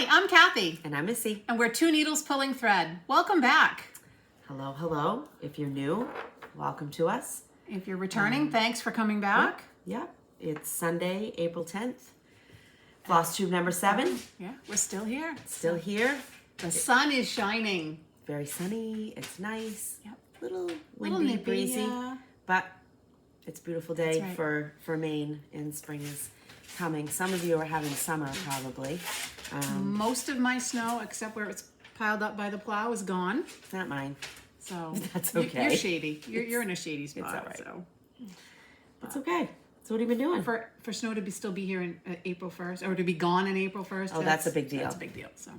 I'm Kathy. And I'm Missy. And we're Two Needles Pulling Thread. Welcome back. Hello, hello. If you're new, welcome to us. If you're returning, thanks for coming back. Yeah, it's Sunday, April 10th. Flosstube number 7. Yeah, we're still here. Still here. The sun is shining. Very sunny. It's nice. Yep. Little windy, nippy, breezy. yeah. But it's a beautiful day right. for Maine, and spring is coming. Some of you are having summer probably. Most of my snow, except where it's piled up by the plow, is gone. Not mine. So That's okay. You're shady. You're in a shady spot. It's all right. So It's okay. So what have you been doing? for snow to still be here in April 1st, or to be gone in April 1st. Oh, that's a big deal. That's a big deal. So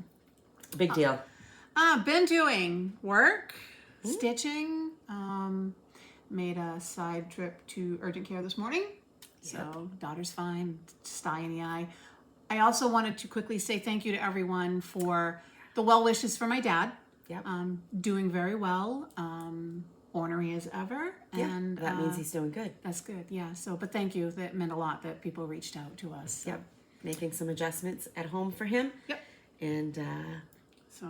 Big deal. been doing work, stitching. Made a side trip to urgent care this morning. So daughter's fine, just eye in the eye. I also wanted to quickly say thank you to everyone for the well wishes for my dad. Yep. Doing very well, ornery as ever. Yeah, And that means he's doing good. that's good. Yeah. So, but thank you. That meant a lot that people reached out to us. So. Yep. Making some adjustments at home for him. Yep. And So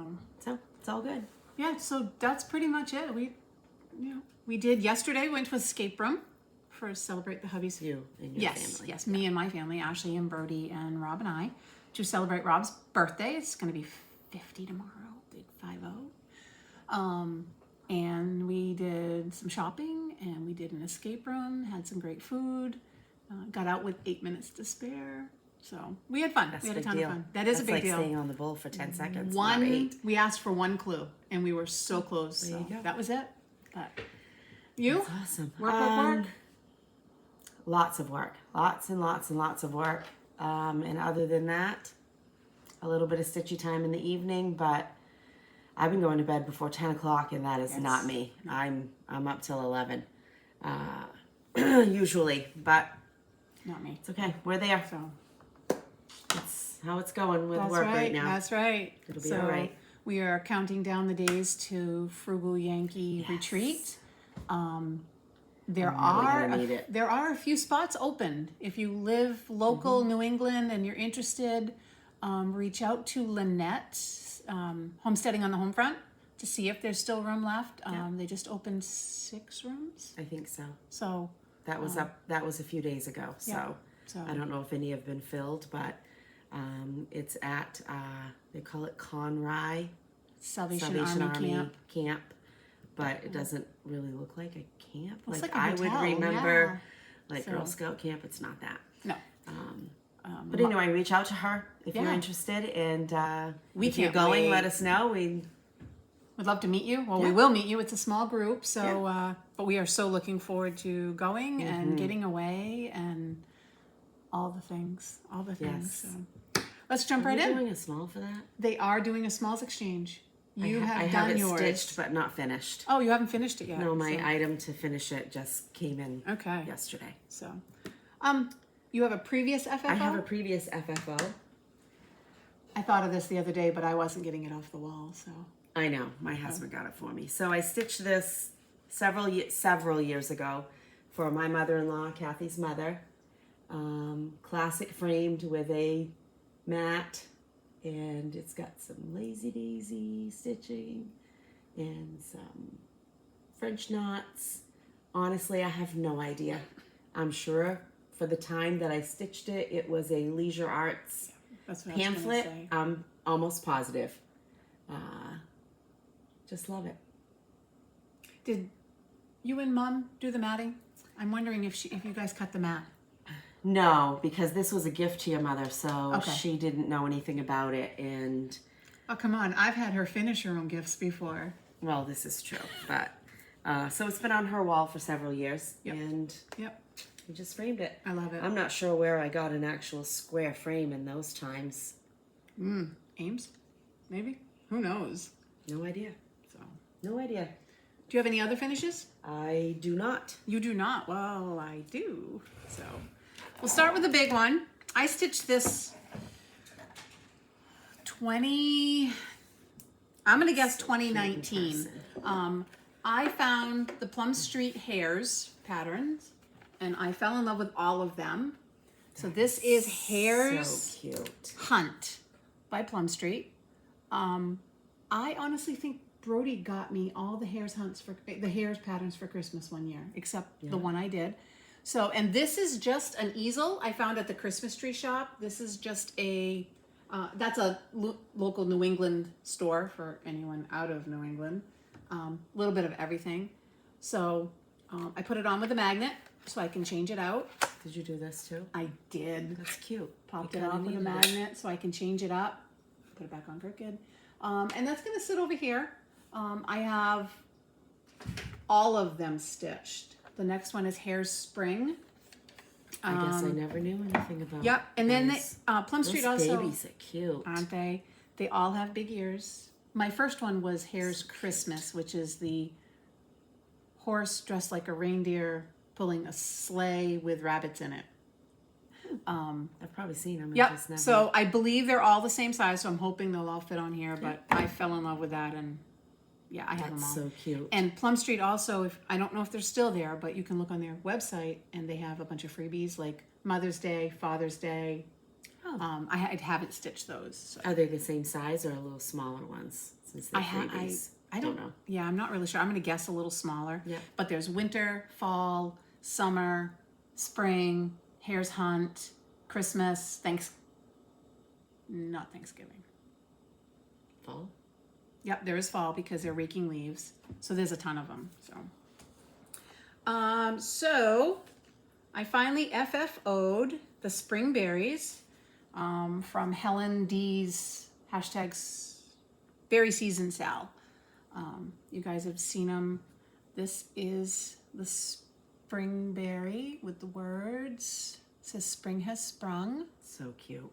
it's all good. yeah. So that's pretty much it. We did yesterday. Went to escape room for celebrate the hubby's. You and your family. Yes, me and my family, Ashley and Brody and Rob and I, to celebrate Rob's birthday. It's going to be 50 tomorrow, big 50. And we did some shopping, and we did an escape room, had some great food, got out with 8 minutes to spare. So we had fun. That's We had a a big ton deal. of fun. That is That's a big like deal. staying on the bull for 10 seconds, not 8. We asked for one clue, and we were so close. There So you go. that was it. But you? That's awesome. Work. Lots of work. Lots and lots and lots of work. And other than that, a little bit of stitchy time in the evening, but I've been going to bed before 10 o'clock, and that is not me. I'm up till 11, usually, but Not me. it's okay. We're there. So It's how it's going with that's work right now. That's right. It'll be all right. We are counting down the days to Frugal Yankee Retreat. There gonna need it. there are a few spots open. If you live local New England and you're interested, reach out to Lynette, Homesteading on the Homefront, to see if there's still room left. They just opened 6 rooms. I think so. So That was that was a few days ago. So, so- I don't know if any have been filled, but it's at they call it Conry Salvation Army Camp. but it doesn't really look like a camp. Looks Like like a I would hotel, remember, like So- Girl Scout camp. It's not that. No. But anyway, reach out to her if you're Yeah. interested, and We if you're can't going, wait. let us know. We'd love to meet you. Well, we Yeah. will meet you. It's a small group, so but we are so looking forward to going and getting away and all the things. Yes. So let's jump right Are we in. doing a small for that? They are doing a smalls exchange. You I have have done it yours. stitched, but not finished. Oh, you haven't finished it yet. No, my so- item to finish it just came in Okay. yesterday. So, you have a previous FFO? I have a previous FFO. I thought of this the other day, but I wasn't getting it off the wall. So I know, my husband got it for me. So I stitched this several years ago for my mother-in-law, Kathy's mother. Classic framed with a mat, and it's got some lazy daisy stitching and some French knots. Honestly, I have no idea. I'm sure for the time that I stitched it, it was a Leisure Arts that's what I was pamphlet. gonna say. I'm almost positive. Just love it. Did you and Mom do the matting? I'm wondering if you guys cut the mat. No, because this was a gift to your mother, so Okay. she didn't know anything about it. And Oh, come on. I've had her finish her own gifts before. well, this is true, but so it's been on her wall for several years, Yep. and Yep. we just framed it. I love it. I'm not sure where I got an actual square frame in those times. Ames? Maybe? Who knows? No idea. So, No idea. do you have any other finishes? I do not. You do not. Well, I do. So, we'll start with the big one. I stitched this 2019. I found the Plum Street Hares patterns, and I fell in love with all of them. So this is Hare's So cute. Hunt. by Plum Street. I honestly think Brody got me all the Hare's patterns for Christmas one year, except the one I did. So, and this is just an easel I found at the Christmas tree shop. This is just a, that's a local New England store for anyone out of New England. A little bit of everything. So I put it on with a magnet so I can change it out. Did you do this too? I did. That's cute. Popped it off with a magnet so I can change it up. Put it back on crooked. And that's going to sit over here. I have all of them stitched. The next one is Hare's Spring. I guess I never knew anything about. Yep, and then Plum Street those also. Babies are cute, aren't they? They all have big ears. My first one was Hare's Christmas, which is the horse dressed like a reindeer pulling a sleigh with rabbits in it. I've probably seen them. Yep. So I believe they're all the same size, so I'm hoping they'll all fit on here. But I fell in love with that, and yeah, I have them all. That's so cute. And Plum Street also, if I don't know if they're still there, but you can look on their website, and they have a bunch of freebies like Mother's Day, Father's Day. Oh. I haven't stitched those. So. Are they the same size or a little smaller ones? Since they're freebies? I don't know. Yeah, I'm not really sure. I'm going to guess a little smaller. Yeah. But there's winter, fall, summer, spring, Hare's Hunt, Christmas, not Thanksgiving. Fall? Yep, there is fall because they're raking leaves. So there's a ton of them. So I finally FFO'd the spring berries from Helen D's hashtags berry season sal. You guys have seen them. This is the spring berry with the words. It says spring has sprung. So cute.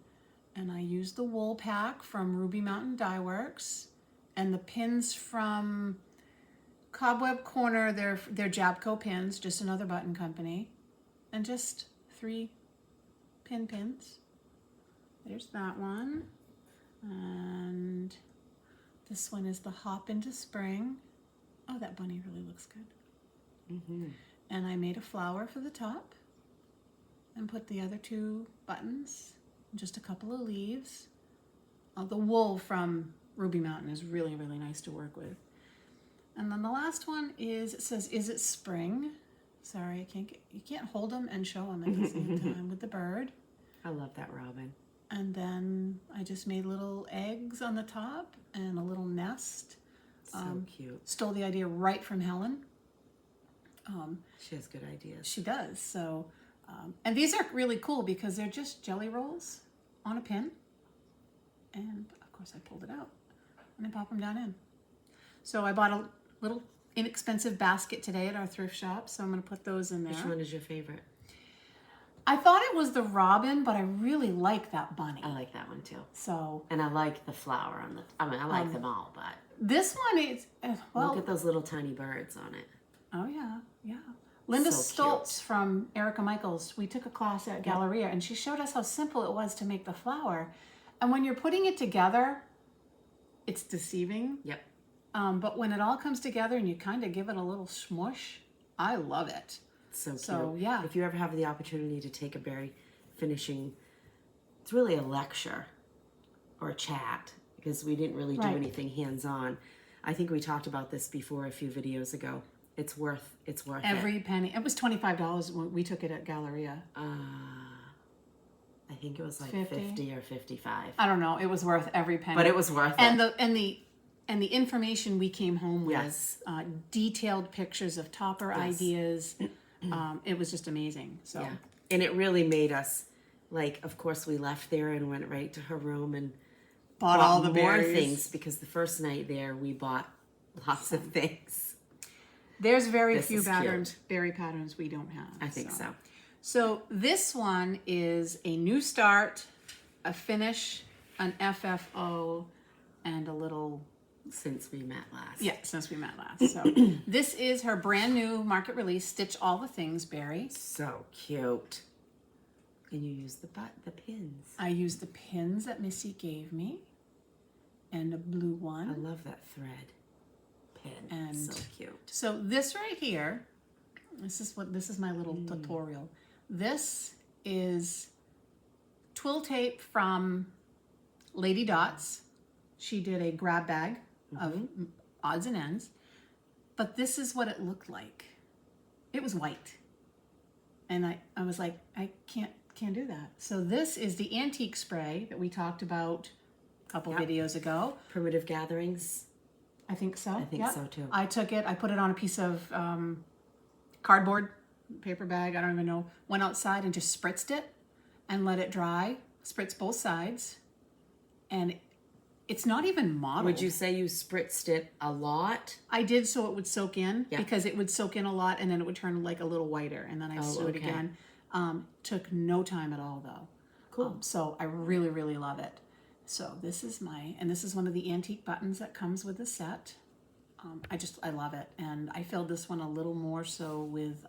And I used the wool pack from Ruby Mountain Dye Works and the pins from Cobweb Corner. They're Jabco pins, just another button company, and just 3 pins. There's that one, and this one is the Hop into Spring. Oh, that bunny really looks good. Mm-hmm. And I made a flower for the top and put the other 2 buttons, just a couple of leaves. The wool from Ruby Mountain is really, really nice to work with. And then the last one is, it says, is it spring? Sorry, you can't hold them and show them at the same time with the bird. I love that robin. And then I just made little eggs on the top and a little nest. So cute. Stole the idea right from Helen. She has good ideas. She does. So, and these are really cool because they're just jelly rolls on a pin. And of course I pulled it out and I pop them down in. So I bought a little inexpensive basket today at our thrift shop. So I'm going to put those in there. Which one is your favorite? I thought it was the robin, but I really like that bunny. I like that one too. So, and I like the flower on the. I mean, I like them all, but this one is well. Look at those little tiny birds on it. Oh yeah, yeah. Linda So Stoltz from Erica Micheals. We took a class at Galleria, and she showed us how simple it was to make the flower. And when you're putting it together, it's deceiving. Yep. But when it all comes together and you kind of give it a little smush, I love it. So cute. So, yeah. If you ever have the opportunity to take a berry finishing, it's really a lecture or a chat because we didn't really do anything hands-on. I think we talked about this before a few videos ago. It's worth every penny. It was $25 when we took it at Galleria. I think it was like 50 or 55. I don't know. It was worth every penny. But it was worth it. And the information we came home with, Yes. Detailed pictures of topper ideas. It was just amazing. So, yeah. And it really made us, like, of course, we left there and went right to her room and bought all the more berries. Things because the first night there we bought lots of things. There's very few berry patterns we don't have. I think so. So this one is a new start, a finish, an FFO, and a little. Since we met last. Yeah, since we met last. So this is her brand new market release, Stitch All the Things berry. So cute. And you use the pins. I used the pins that Missy gave me, and a blue one. I love that thread pin. And so cute. So this right here, this is my little tutorial. This is twill tape from Lady Dots. She did a grab bag of odds and ends. But this is what it looked like. It was white. And I was like, I can't do that. So this is the antique spray that we talked about a couple videos ago. Primitive Gatherings. I think so. I think so too. I took it, I put it on a piece of cardboard, paper bag, I don't even know, went outside and just spritzed it and let it dry, spritzed both sides. And it's not even mottled. Would you say you spritzed it a lot? I did, so it would soak in, because it would soak in a lot and then it would turn like a little whiter, and then I do it again. Took no time at all though. Cool. So I really, really love it. So this is this is one of the antique buttons that comes with the set. I love it. And I filled this one a little more so with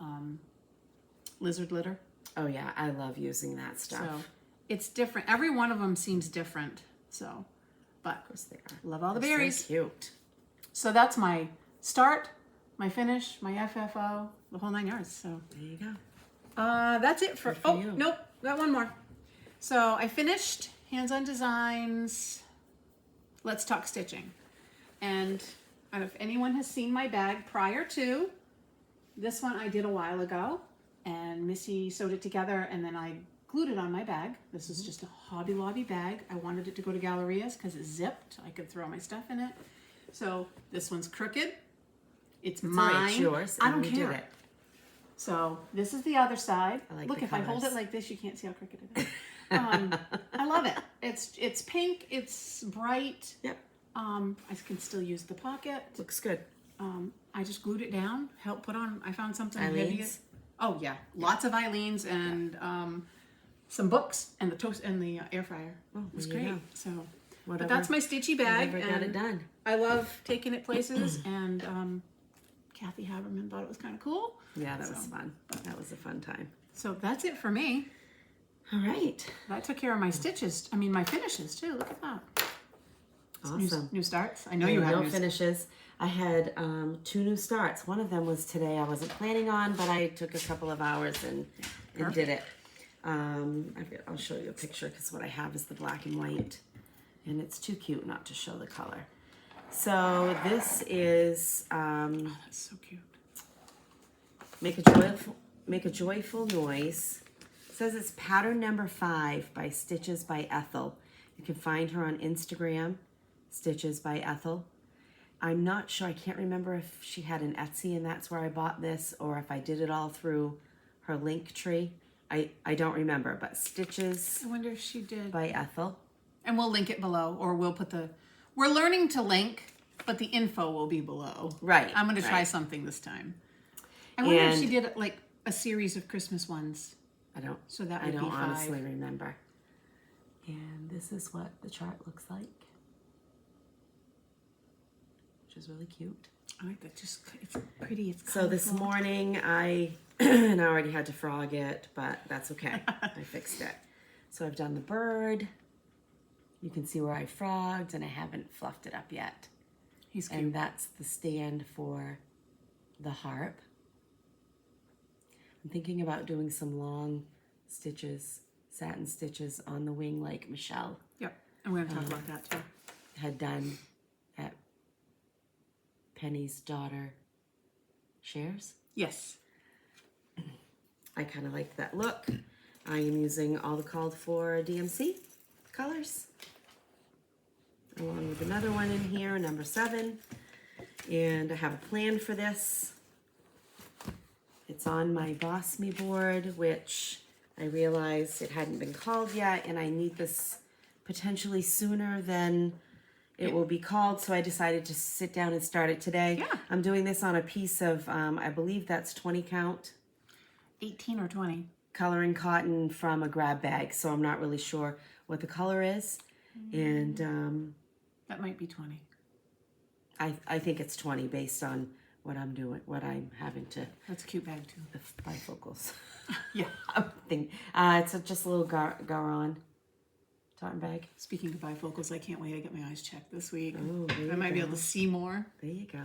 lizard litter. Oh yeah, I love using that stuff. So it's different. Every one of them seems different. So, but of course they are. Love all the They're berries. So cute. So that's my start, my finish, my FFO, the whole 9 yards. So there you go. That's it for you. Nope, got one more. So I finished Hands-On Designs, Let's Talk Stitching. And I don't know if anyone has seen my bag prior to. This one I did a while ago, and Missy sewed it together, and then I glued it on my bag. This is just a Hobby Lobby bag. I wanted it to go to Galleria's because it's zipped. I could throw my stuff in it. So this one's crooked. It's mine. All right, it's yours. I don't you care. Did it. So this is the other side. I like Look, the if I hold colors. it like this, you can't see how crooked it is. I love it. It's pink. It's bright. Yep. I can still use the pocket. Looks good. I just glued it down. Helped put on. I found something heavy. Eileen's? Oh yeah, lots of Eileen's and some books and the toast and the air fryer. Oh, It was there you great. go. So, Whatever, but that's my stitchy bag. Never got it and done. I love taking it places, and Kathy Haberman thought it was kind of cool. Yeah, that was fun. That was a fun time. So that's it for me. All right. I took care of my stitches. I mean, my finishes too. Look at that. Awesome. New starts. I know you have no new finishes. I had 2 new starts. One of them was today. I wasn't planning on, but I took a couple of hours and did it. I'll show you a picture because what I have is the black and white, and it's too cute not to show the color. So this is Oh, that's so cute. Make a joyful noise. It says it's pattern number 5 by Stitches by Ethel. You can find her on Instagram, Stitches by Ethel. I'm not sure, I can't remember if she had an Etsy and that's where I bought this, or if I did it all through her link tree. I don't remember, but Stitches I wonder if she did. by Ethel. And we'll link it below, or we'll put we're learning to link, but the info will be below. Right. I'm going to try right. something this time. I wonder if And- she did like a series of Christmas ones. I don't So that I would don't be 5. honestly remember. And this is what the chart looks like. Which is really cute. I like that. Just it's pretty. It's So this colorful. morning I and I already had to frog it, but that's okay. I fixed it. So I've done the bird. You can see where I frogged, and I haven't fluffed it up yet. He's cute. And that's the stand for the harp. I'm thinking about doing some long stitches, satin stitches on the wing like Michelle Yep. And we're going to talk about that too. had done at Penny's daughter Shares. Yes. I kind of like that look. I am using all the called for DMC colors, along with another one in here, number 7. And I have a plan for this. It's on my BOSME board, which I realized it hadn't been called yet, and I need this potentially sooner than it will be called, so I decided to sit down and start it today. Yeah. I'm doing this on a piece of, I believe that's 20 count 18 or 20. coloring cotton from a grab bag, so I'm not really sure what the color is. And That might be 20. I think it's 20 based on what I'm doing, what I'm having to, That's a cute bag too. the bifocals. Yeah. It's just a little Garon tartan bag. Speaking of bifocals, I can't wait to get my eyes checked this week. Oh, there I might you be go. able to see more. There you go.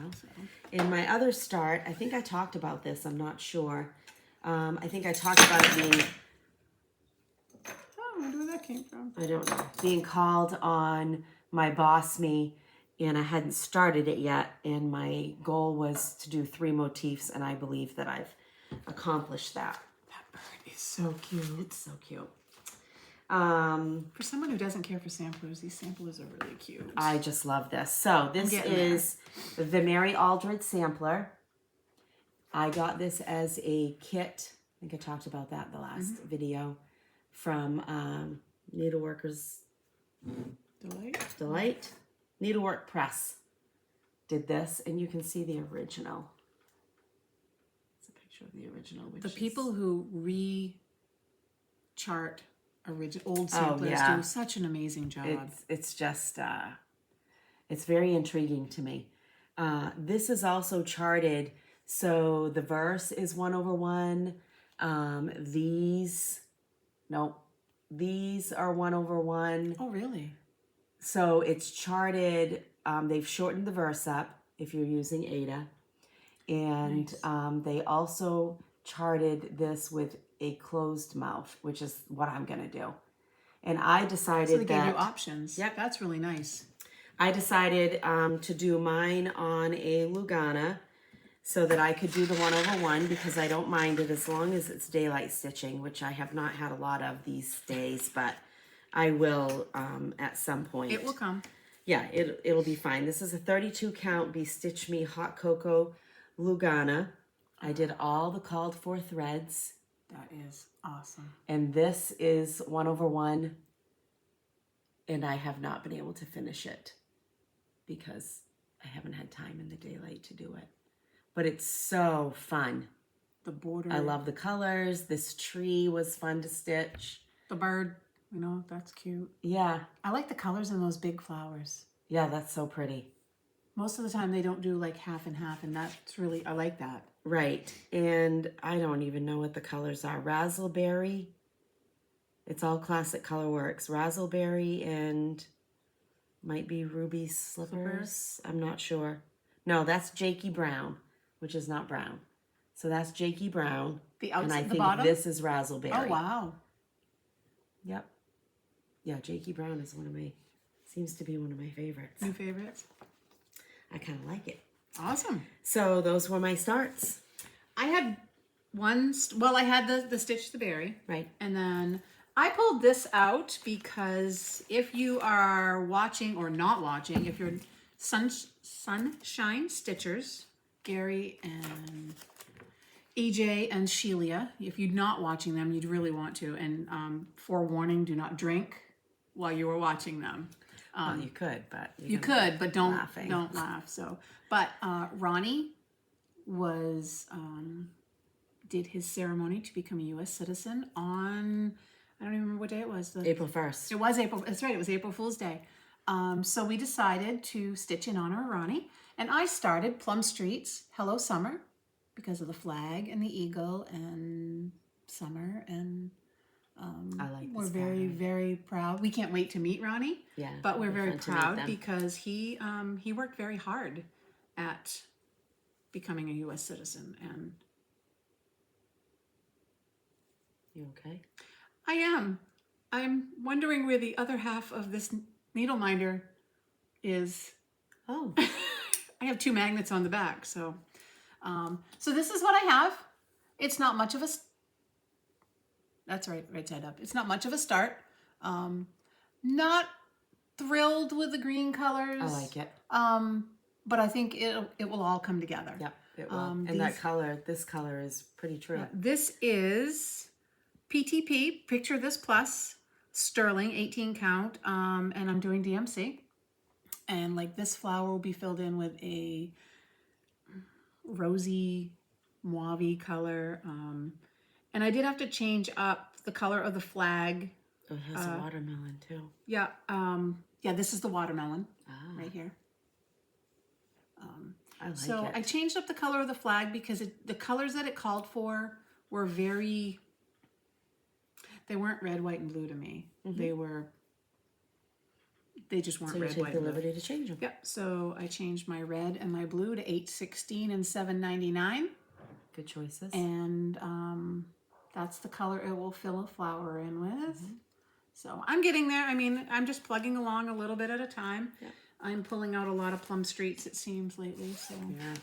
In my other start, I think I talked about this, I'm not sure. I think I talked about it being, Oh, I wonder where that that came from? I don't know. Being called on my BOSME, and I hadn't started it yet, and my goal was to do 3 motifs, and I believe that I've accomplished that. That bird is so cute. It's so cute. For someone who doesn't care for samplers, these samplers are really cute. I just love this. So this is the Mary Aldred Sampler. I got this as a kit. I think I talked about that in the last video from Needleworkers Delight. Needlework Press did this, and you can see the original. It's a picture of the original. Which The is... people who re-chart old samplers do such an amazing job. It's just, it's very intriguing to me. This is also charted, so the verse is 1/1. These are 1/1. Oh, really? So it's charted, they've shortened the verse up if you're using Ada. And they also charted this with a closed mouth, which is what I'm going to do. And I decided so they gave you options. Yep. That's really nice. I decided to do mine on a Lugana so that I could do the 1/1 because I don't mind it as long as it's daylight stitching, which I have not had a lot of these days, but I will at some point. It will come. Yeah, it'll be fine. This is a 32 count Be Stitch Me Hot Cocoa Lugana. I did all the called for threads. That is awesome. And this is 1/1. And I have not been able to finish it because I haven't had time in the daylight to do it. But it's so fun. The border. I love the colors. This tree was fun to stitch. The bird, that's cute. Yeah. I like the colors in those big flowers. Yeah, that's so pretty. Most of the time they don't do like half and half, and that's really, I like that. Right. And I don't even know what the colors are. Razzleberry. It's all classic color works. Razzleberry and might be Ruby Slippers. I'm not sure. No, that's Jakey Brown, which is not brown. So that's Jakey Brown. The outside, and I the think bottom? this is Razzleberry. Oh, wow. Yep. Yeah, Jakey Brown is seems to be one of my favorites. New favorites? I kind of like it. Awesome. So those were my starts. I had I had the Stitch the Berry. Right. And then I pulled this out because if you are watching or not watching, if you're Sunshine Stitchers, Gary and EJ and Sheila, if you're not watching them, you'd really want to. And forewarning, do not drink while you are watching them. Well, you could, but You could, but don't laughing. laugh. So, but Ronnie did his ceremony to become a U.S. citizen on, I don't even remember what day it was. April 1st. It was April. That's right. It was April Fool's Day. So we decided to stitch in honor of Ronnie, and I started Plum Street's Hello Summer because of the flag and the eagle and summer, and I like we're this very, pattern. very proud. We can't wait to meet Ronnie. Yeah, but we're it'll be very fun to meet proud them. because he worked very hard at becoming a U.S. citizen, and You okay? I am. I'm wondering where the other half of this needle minder is. Oh. I have 2 magnets on the back, so this is what I have. It's not much of a. That's right side up. It's not much of a start. Not thrilled with the green colors. I like it. But I think it will all come together. Yep, it will. And this color is pretty true. Yeah, this is PTP, Picture This Plus, Sterling, 18 count, and I'm doing DMC. And like this flower will be filled in with a rosy mauve color. And I did have to change up the color of the flag. Oh, it has a watermelon too. Yeah, this is the watermelon right here. I like So it. I changed up the color of the flag because the colors that it called for were they weren't red, white, and blue to me. Mm-hmm. They just weren't So you red, take white, the and blue. liberty to change them. Yep, so I changed my red and my blue to $8.16 and $7.99. Good choices. And that's the color it will fill a flower in with. So I'm getting there. I mean, I'm just plugging along a little bit at a time. Yeah. I'm pulling out a lot of Plum Streets, it seems, lately. So, Yeah.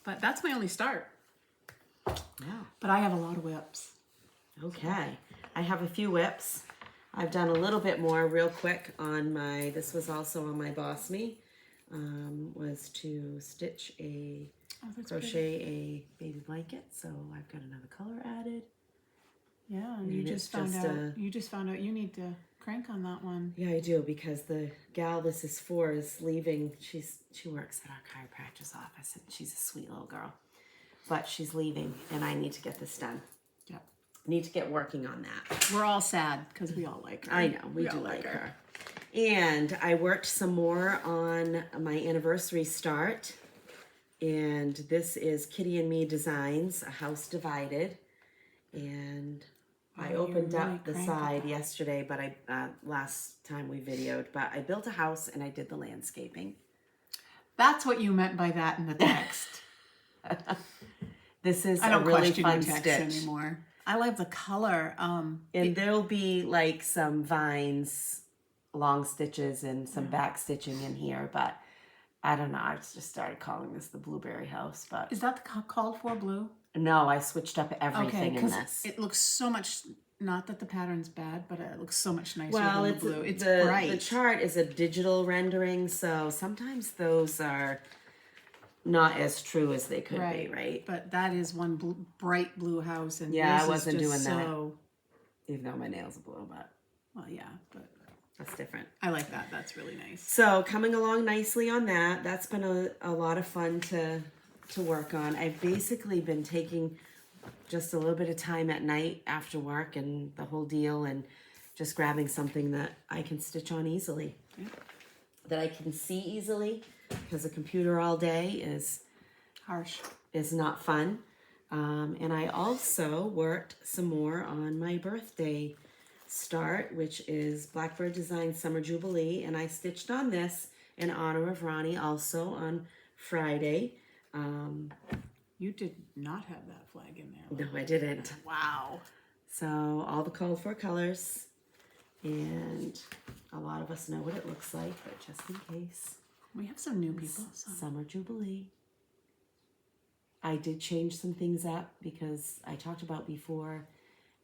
but that's my only start. Yeah. But I have a lot of whips. Okay. I have a few whips. I've done a little bit more real quick on my, this was also on my BOSME, was to stitch a, crochet a baby blanket. So I've got another color added. Yeah, and you And just it's found just out. You just found out you need to crank on that one. Yeah, I do, because the gal this is for is leaving. She works at our chiropractor's office, and she's a sweet little girl. But she's leaving, and I need to get this done. Yep. Need to get working on that. We're all sad because we all like her. I know, we do all like her. And I worked some more on my anniversary start. And this is Kitty and Me Designs, A House Divided. And I opened really up the cranking side that. yesterday, but last time we videoed, but I built a house and I did the landscaping. That's what you meant by that in the text. This is I don't a really question fun your text stitch. anymore. I love the color. And there'll be like some vines, long stitches, and some back stitching in here, but I don't know. I just started calling this the blueberry house, but Is that the called for blue? no, I switched up everything in because this. it looks so much. Not that the pattern's bad, but it looks so much nicer Well, than it's the blue. It's the bright. chart is a digital rendering, so sometimes those are not as true as they could be, right? But that is one bright blue house, and Yeah, I this wasn't is just doing that. so. Even though my nails are blue, but Well, yeah, but that's different. I like that. That's really nice. So coming along nicely on that. That's been a lot of fun to work on. I've basically been taking just a little bit of time at night after work and the whole deal, and just grabbing something that I can stitch on easily, that I can see easily, because a computer all day is Harsh. not fun. And I also worked some more on my birthday start, which is Blackbird Design Summer Jubilee, and I stitched on this in honor of Ronnie also on Friday. You did not have that flag in there. No, I didn't. Wow. So all the called for colors, and a lot of us know what it looks like, but just in case. We have some new people. So. Summer Jubilee. I did change some things up because I talked about before.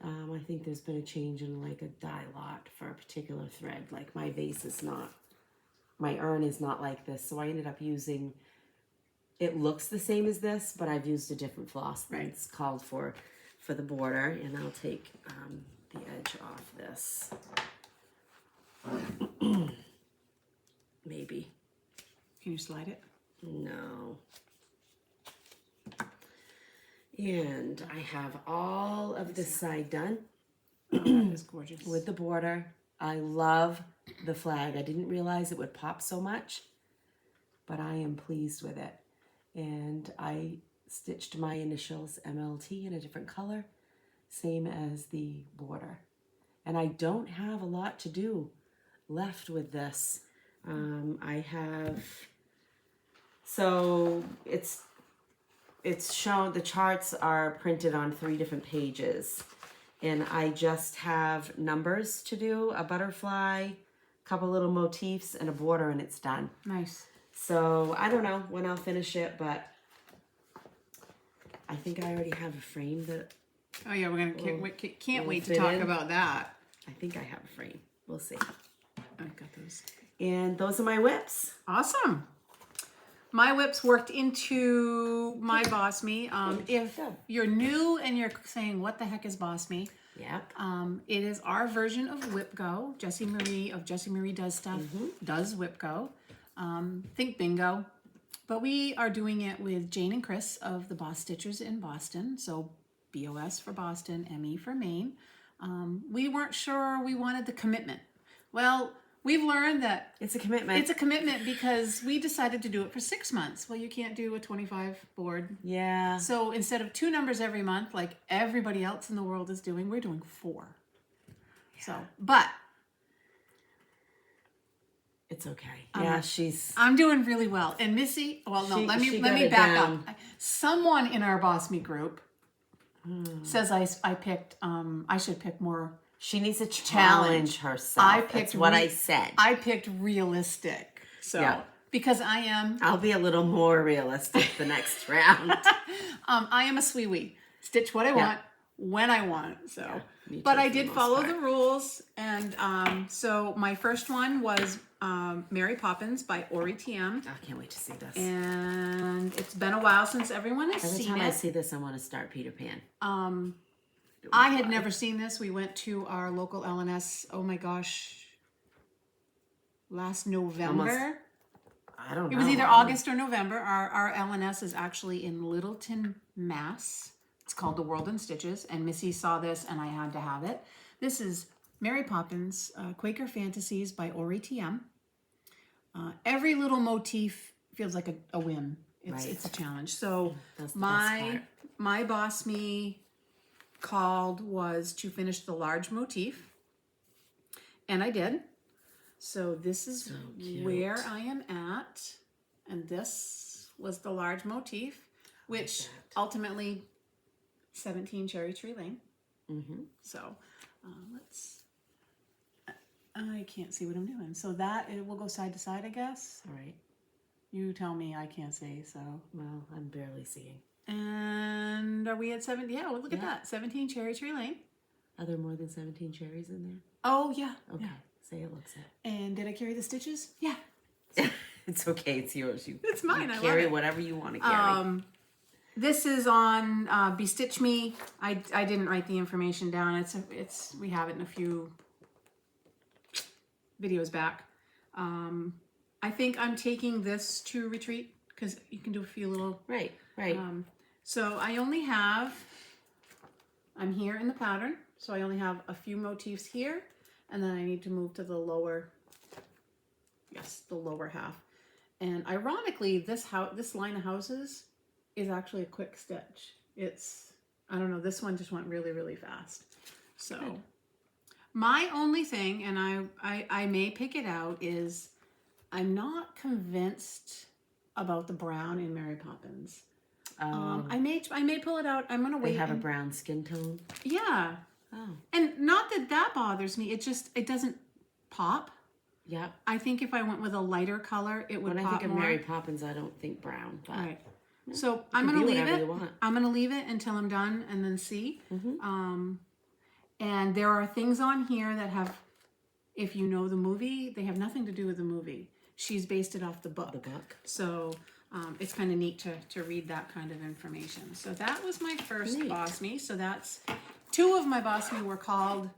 I think there's been a change in like a dye lot for a particular thread. Like my vase is not, my urn is not like this. So I ended up using, it looks the same as this, but I've used a different floss that's called for the border. And I'll take the edge off this. Maybe. Can you slide it? No. And I have all of this side done. Oh, that is gorgeous. With the border. I love the flag. I didn't realize it would pop so much, but I am pleased with it. And I stitched my initials MLT in a different color, same as the border. And I don't have a lot to do left with this. I have, so it's shown, the charts are printed on 3 different pages, and I just have numbers to do, a butterfly, a couple little motifs, and a border, and it's done. Nice. So I don't know when I'll finish it, but I think I already have a frame that Oh yeah, we're gonna can't wait to fit talk in. about that. I think I have a frame. We'll see. I've got those. And those are my whips. Awesome. My whips worked into my BOSME. If you're new and you're saying, what the heck is BOSME? Yep. It is our version of Whip Go. Jessie Marie of Jessie Marie Does Stuff does Whip Go. Think bingo. But we are doing it with Jane and Chris of the Boss Stitchers in Boston. So BOS for Boston, ME for Maine. We weren't sure we wanted the commitment. Well, we've learned that It's a commitment. it's a commitment because we decided to do it for 6 months. Well, you can't do a 25 board. Yeah. So instead of 2 numbers every month, like everybody else in the world is doing, we're doing 4. Yeah. So, but It's okay. Yeah, she's... I'm doing really well. And Missy, well, no, let me got it back down. up. Someone in our BOSME group says I picked, I should pick more She needs to challenge herself. That's what I said. I picked realistic. So Yeah. because I am I'll be a little more realistic the next round. I am a sweewee. Stitch what I want when I want. So me but too, I for the did most follow part. the rules, and so my first one was Mary Poppins by Aury TM. I can't wait to see this. And it's been a while since everyone has Every seen time I it. see this, I want to start Peter Pan. I had never seen this. We went to our local LNS, oh my gosh, last November. I don't know. It was either August or November. Our LNS is actually in Littleton, Mass. It's called The World in Stitches, and Missy saw this, and I had to have it. This is Mary Poppins, Quaker Fantasies by Aury TM. Every little motif feels like a win. It's a challenge. So That's the best part. my BOSME called was to finish the large motif, and I did. So this is where I am at, and this was the large motif, which ultimately 17 Cherry Tree Lane. So I can't see what I'm doing. So that it will go side to side, I guess. All right. You tell me, I can't see. So Well, I'm barely seeing. and are we at 7? Yeah, well, look at that, 17 Cherry Tree Lane. Are there more than 17 cherries in there? Oh yeah. Okay. Yeah. Say it looks it. And did I carry the stitches? Yeah. It's okay. It's yours. It's mine. I love carry it. whatever you want to carry. This is on Bestitch Me. I didn't write the information down. It's we have it in a few videos back. I think I'm taking this to retreat because you can do a few little. Right. So I'm here in the pattern. So I only have a few motifs here, and then I need to move to the lower. Yes, the lower half. And ironically, this line of houses is actually a quick stitch. I don't know, this one just went really, really fast. So good. My only thing, and I may pick it out, is I'm not convinced about the brown in Mary Poppins. I may pull it out. I'm gonna wait. They have a brown skin tone. Yeah. Oh. And not that bothers me. It doesn't pop. Yeah. I think if I went with a lighter color, it would pop more. When I think of Mary Poppins, I don't think brown. But right. So I'm gonna leave it. You want. I'm gonna leave it until I'm done and then see. And there are things on here that have, if you know the movie, they have nothing to do with the movie. She's based it off the book. So it's kind of neat to read that kind of information. So that was my first BOSME. So that's 2 of my BOSME were called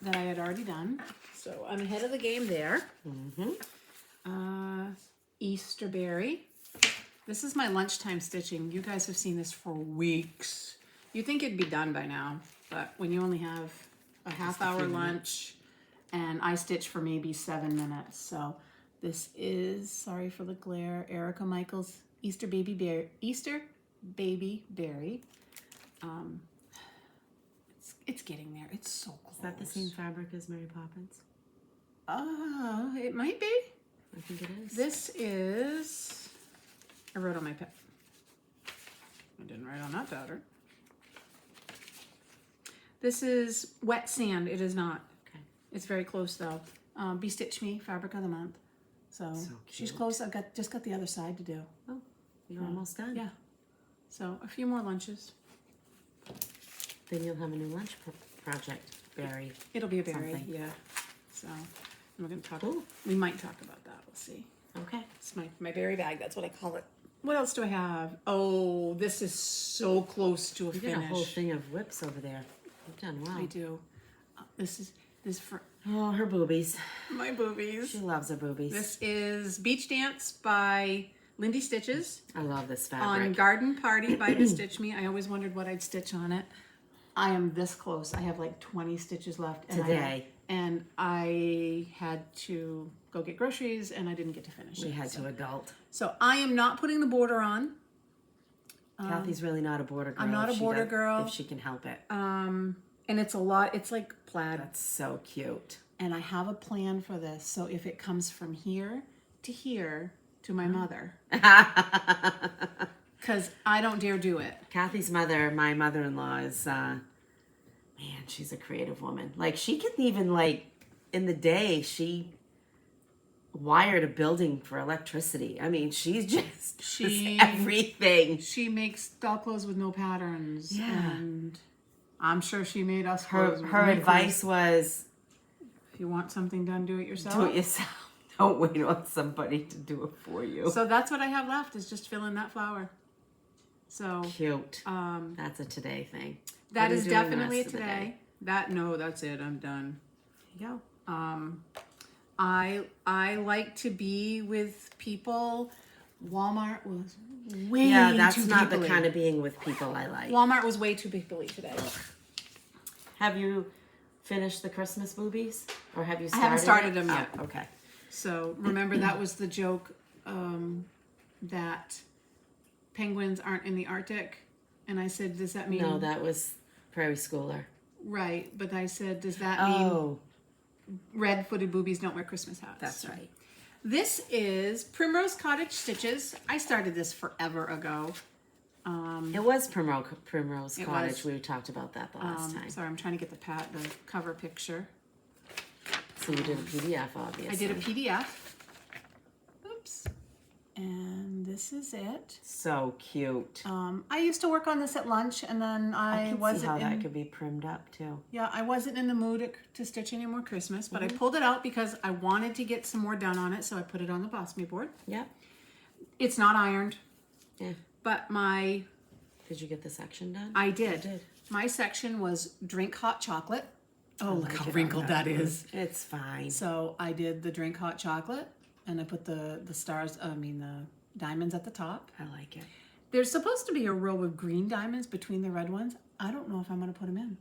that I had already done. So I'm ahead of the game there. Easterberry. This is my lunchtime stitching. You guys have seen this for weeks. You'd think it'd be done by now, but when you only have a half-hour lunch, and I stitch for maybe 7 minutes. So this is, sorry for the glare, Erica Micheals Easter Baby Berry. It's getting there. It's so close. Is that the same fabric as Mary Poppins? It might be. I think it is. This is, I wrote on my pen. I didn't write on that pattern. This is Wet Sand. It is not. Okay. It's very close though. Bestitch Me, Fabric of the Month. So she's close. I've just got the other side to do. Oh, you're almost done. Yeah. So a few more lunches. Then you'll have a new lunch project, berry. It'll be a berry, something. yeah. So we're gonna talk. Cool. We might talk about that. We'll see. Okay. It's my berry bag. That's what I call it. What else do I have? Oh, this is so close to a You finish. got a whole thing of whips over there. You've done well. I do. This is for Oh, her boobies. my boobies. She loves her boobies. This is Beach Dance by Lindy Stitches. I love this fabric. On Garden Party by Bestitch Me. I always wondered what I'd stitch on it. I am this close. I have like 20 stitches left. And Today. I had to go get groceries and I didn't get to finish We it. had to adult. So I am not putting the border on. Kathy's really not a border girl. I'm not a border girl. If she can help it. And it's a lot. It's like plaid. That's so cute. And I have a plan for this. So if it comes from here to my mother. Because I don't dare do it. Kathy's mother, my mother-in-law, is Man, she's a creative woman. Like, she can even, like, in the day, she wired a building for electricity. I mean, she's just everything. She makes doll clothes with no patterns. Yeah. And I'm sure she made us clothes. Her advice was, if you want something done, do it yourself. do it yourself. Don't wait on somebody to do it for you. So that's what I have left, is just fill in that flower. So cute. That's a today thing. That is definitely a today. That's it. I'm done. There you go. I like to be with people. Walmart was way that's too not people-y. the kind of being with people I like. Walmart was way too people-y today. Have you finished the Christmas boobies? Or have you I started? haven't started them yet. Oh, okay. So remember, that was the joke that penguins aren't in the Arctic. And I said, does that mean... No, that was Prairie Schooler. Right, but I said, does that mean red-footed boobies don't wear Christmas hats? That's right. This is Primrose Cottage Stitches. I started this forever ago. It was Primrose It Cottage. was. We talked about that the last time. Sorry, I'm trying to get the cover picture. So you did a PDF, obviously. I did a PDF. Oops. And this is it. So cute. I used to work on this at lunch, and then I can wasn't see how in, that could be primmed up too. Yeah, I wasn't in the mood to stitch any more Christmas, but I pulled it out because I wanted to get some more done on it, so I put it on the BOSME board. Yep. It's not ironed, Yeah. but Did you get the section done? I did. You did. My section was drink hot chocolate. Oh, look like how it on wrinkled that one. is. It's fine. So I did the drink hot chocolate, and I put the diamonds at the top. I like it. There's supposed to be a row of green diamonds between the red ones. I don't know if I'm going to put them in.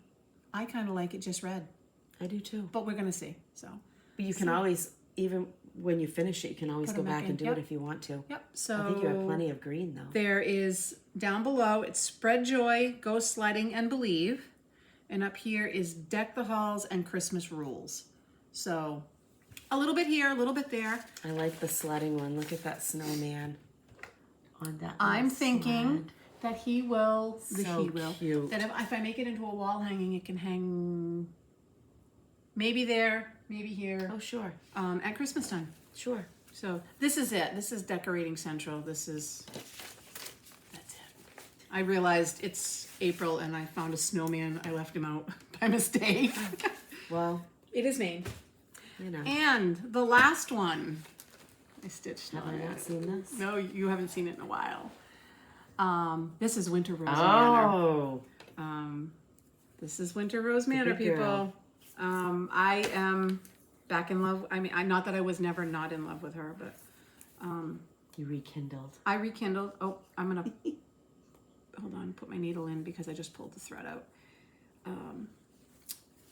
I kind of like it just red, I do too. but we're going to see. So, But you can always, even when you finish it, you can always Put go 'em back back in. and do Yep. it if you want to. yep. So I think you have plenty of green though. there is down below, it's Spread Joy, Go Sledding, and Believe. And up here is Deck the Halls and Christmas Rules. So a little bit here, a little bit there. I like the sledding one. Look at that snowman on that. I'm little thinking sled. that he will, So cute. that if I make it into a wall hanging, it can hang maybe there, maybe here, Oh, sure. at Christmas time. Sure. So this is it. This is Decorating Central. That's it. I realized it's April and I found a snowman. I left him out by mistake. Well, It is Maine. you know. And the last one I stitched Have on I not it. seen this? No, you haven't seen it in a while. This is Winter Rose Manor. Oh. This is Winter Rose Manor, Good girl. people. I am back in love. I mean, not that I was never not in love with her, but You rekindled. I rekindled. Oh, I'm gonna hold on. Put my needle in because I just pulled the thread out.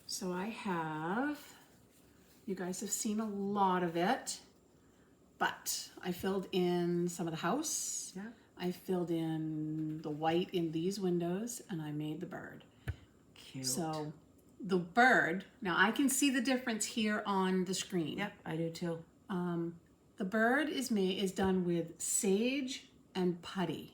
So I have. You guys have seen a lot of it, but I filled in some of the house. Yeah. I filled in the white in these windows, and I made the bird. Cute. So the bird, now I can see the difference here on the screen. Yep, I do too. The bird is done with sage and putty.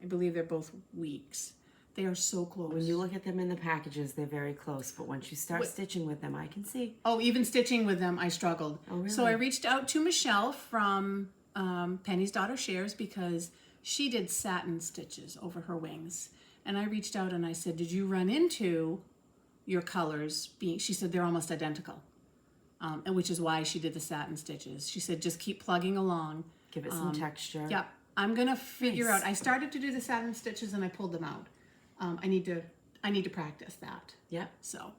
I believe they're both weeks. They are so close. When you look at them in the packages, they're very close. But once you start stitching with them, I can see. Oh, even stitching with them, I struggled. Oh, really? So I reached out to Michelle from Penny's Daughter Shares because she did satin stitches over her wings. And I reached out and I said, did you run into your colors being, she said they're almost identical. And which is why she did the satin stitches. She said, just keep plugging along. Give it some texture. Yep. I'm going to figure Nice. out, I started to do the satin stitches and I pulled them out. I need to practice that. Yep. So,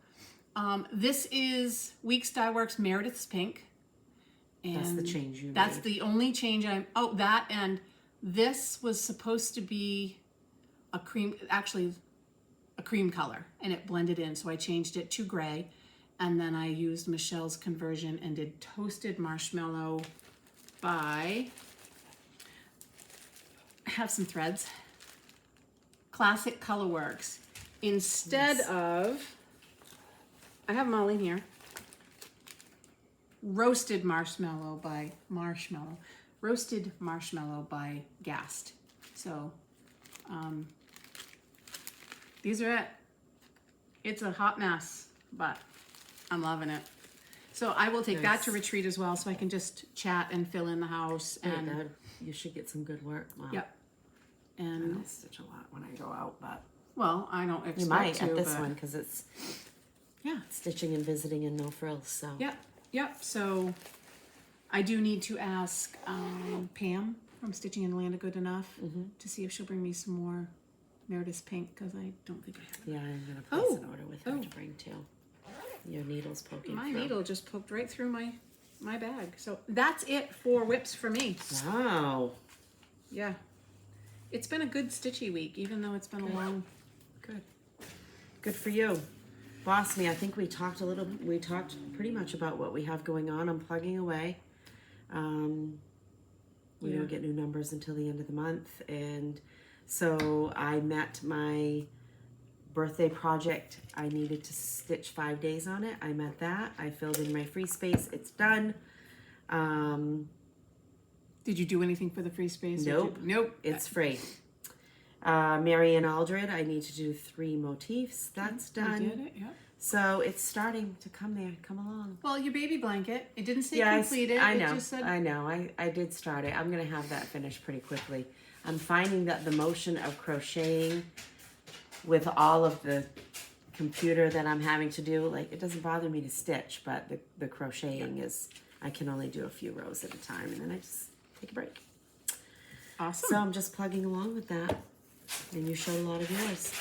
this is Weeks Dye Works Meredith's Pink. And That's the change you That's made. the only change that and this was supposed to be a cream color, and it blended in, so I changed it to gray, and then I used Michelle's conversion and did Toasted Marshmallow by, I have some threads, Classic Colorworks. Instead of, I have them all in here, Roasted Marshmallow by Gast. So, these are it. It's a hot mess, but I'm loving it. So I will take that to retreat as well, so I can just chat and fill in the house. And you should get some good work, Mom. Yep. I And don't stitch a lot when I go out, but well, I don't expect you might to, at this but one because it's yeah. stitching and visiting and no frills. So Yep. So I do need to ask Pam from Stitching in the Land of Good Enough to see if she'll bring me some more Meredith's pink, because I don't think I have it. yeah, I'm gonna place an order with her to bring too. Your needle's poking My through. needle just poked right through my bag. So that's it for whips for me. Wow. Yeah. It's been a good stitchy week, even though it's been a long... Good for you. BOSME, I think we talked pretty much about what we have going on. I'm plugging away. We don't get new numbers until the end of the month. And so I met my birthday project. I needed to stitch 5 days on it. I met that. I filled in my free space. It's done. Did you do anything for the free space? Nope. Nope. It's free. Mary Ann Aldred, I need to do 3 motifs. That's done. You did it, yep. So it's starting to come along. Well, your baby blanket, it didn't say Yeah, completed. I It know. just said... I know. I did start it. I'm going to have that finished pretty quickly. I'm finding that the motion of crocheting with all of the computer that I'm having to do, like, it doesn't bother me to stitch, but the crocheting is, I can only do a few rows at a time, and then I just take a break. Awesome. So I'm just plugging along with that. And you showed a lot of yours.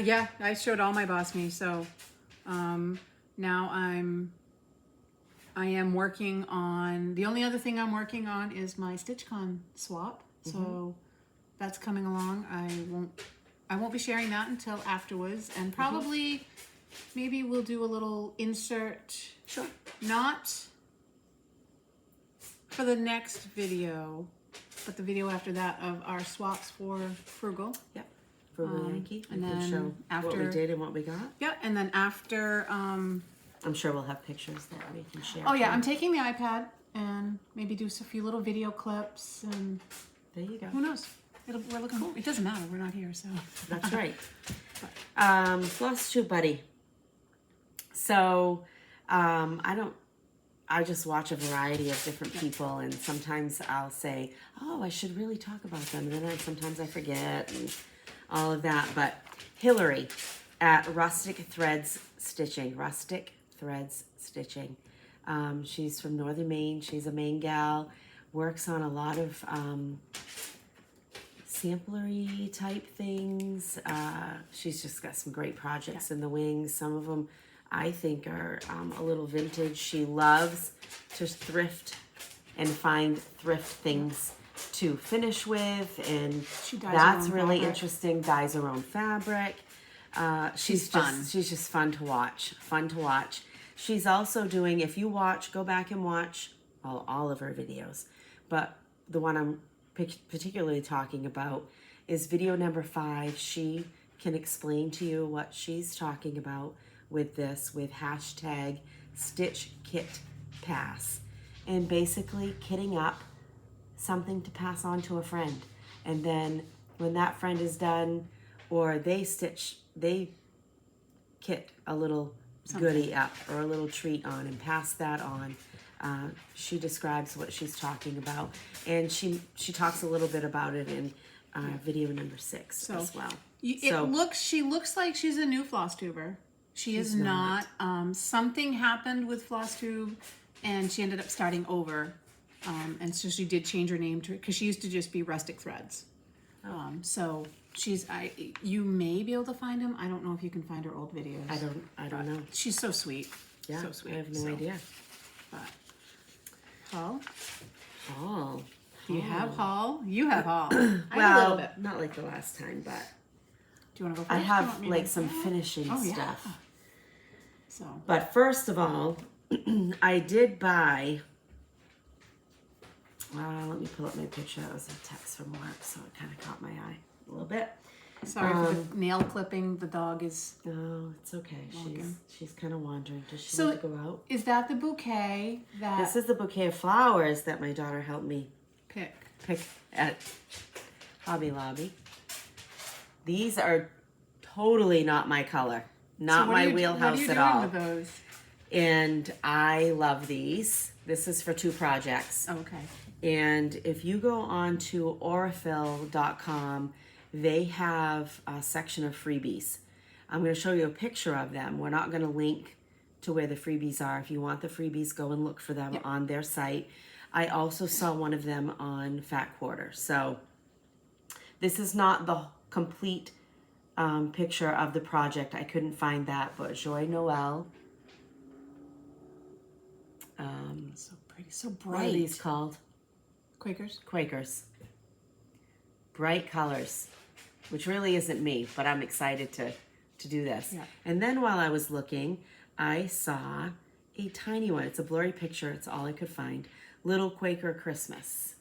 Yeah, I showed all my BOSME, so now I am working on, the only other thing I'm working on is my StitchCon swap. So that's coming along. I won't be sharing that until afterwards, and probably maybe we'll do a little insert. Sure. Not for the next video, but the video after that of our swaps for Frugal. Yep. Frugal Yankee. and We can then show what after- we did and what we got. Yeah, and then after, I'm sure we'll have pictures that we can share. oh yeah, too. I'm taking the iPad and maybe do a few little video clips, and There you go. who knows? We're looking cool. It doesn't matter. We're not here, so. That's right. Flosstube buddy. So, I just watch a variety of different people, and sometimes I'll say, oh, I should really talk about them. And then sometimes I forget and all of that. But Hillary at Rustic Threads Stitching. She's from Northern Maine. She's a Maine gal. Works on a lot of samplery type things. She's just got some great projects in the wings. Some of them I think are a little vintage. She loves to thrift and find thrift things to finish with, and She dyes her that's own really fabric. interesting. Dyes her own fabric. She's fun. She's just fun to watch. She's also doing, if you go back and watch all of her videos, but the one I'm particularly talking about is video number 5. She can explain to you what she's talking about with hashtag Stitch Kit Pass, and basically kitting up something to pass on to a friend. And then when that friend is done, or they kit a little goodie up or a little treat on and pass that on. She describes what she's talking about, and she talks a little bit about it in video number 6 as well. She looks like she's a new floss tuber. She is not. Something happened with Flosstube, and she ended up starting over. And so she did change her name to, because she used to just be Rustic Threads. So you may be able to find him. I don't know if you can find her old videos. I don't know. She's so sweet. Yeah, So sweet. I have no idea. But, Hall? Oh. Do you have Hall? You have Hall. I have a Well, little bit. not like the last time, but Do you want to go first? I Do you have want me like to- some finishing Oh, yeah. stuff. So, But first of all, I did buy. Let me pull up my picture. That was a text from work, so it kind of caught my eye a little bit. sorry for the nail clipping. The dog is. Oh, it's okay. Walking. She's kind of wandering. Does she So- need to go out? Is that the bouquet that This is the bouquet of flowers that my daughter helped me pick? pick at Hobby Lobby. These are totally not my color. Not my wheelhouse what are you at doing all. with those? And I love these. This is for 2 projects. Oh, okay. And if you go on to aurifil.com, they have a section of freebies. I'm going to show you a picture of them. We're not going to link to where the freebies are. If you want the freebies, go and look for them on their site. I also saw one of them on Fat Quarter. So this is not the complete picture of the project. I couldn't find that, but Joy Noel. So pretty, so bright. What are these called? Quakers. Quakers. Bright colors, which really isn't me, but I'm excited to do this. Yeah. And then while I was looking, I saw a tiny one. It's a blurry picture. It's all I could find. Little Quaker Christmas.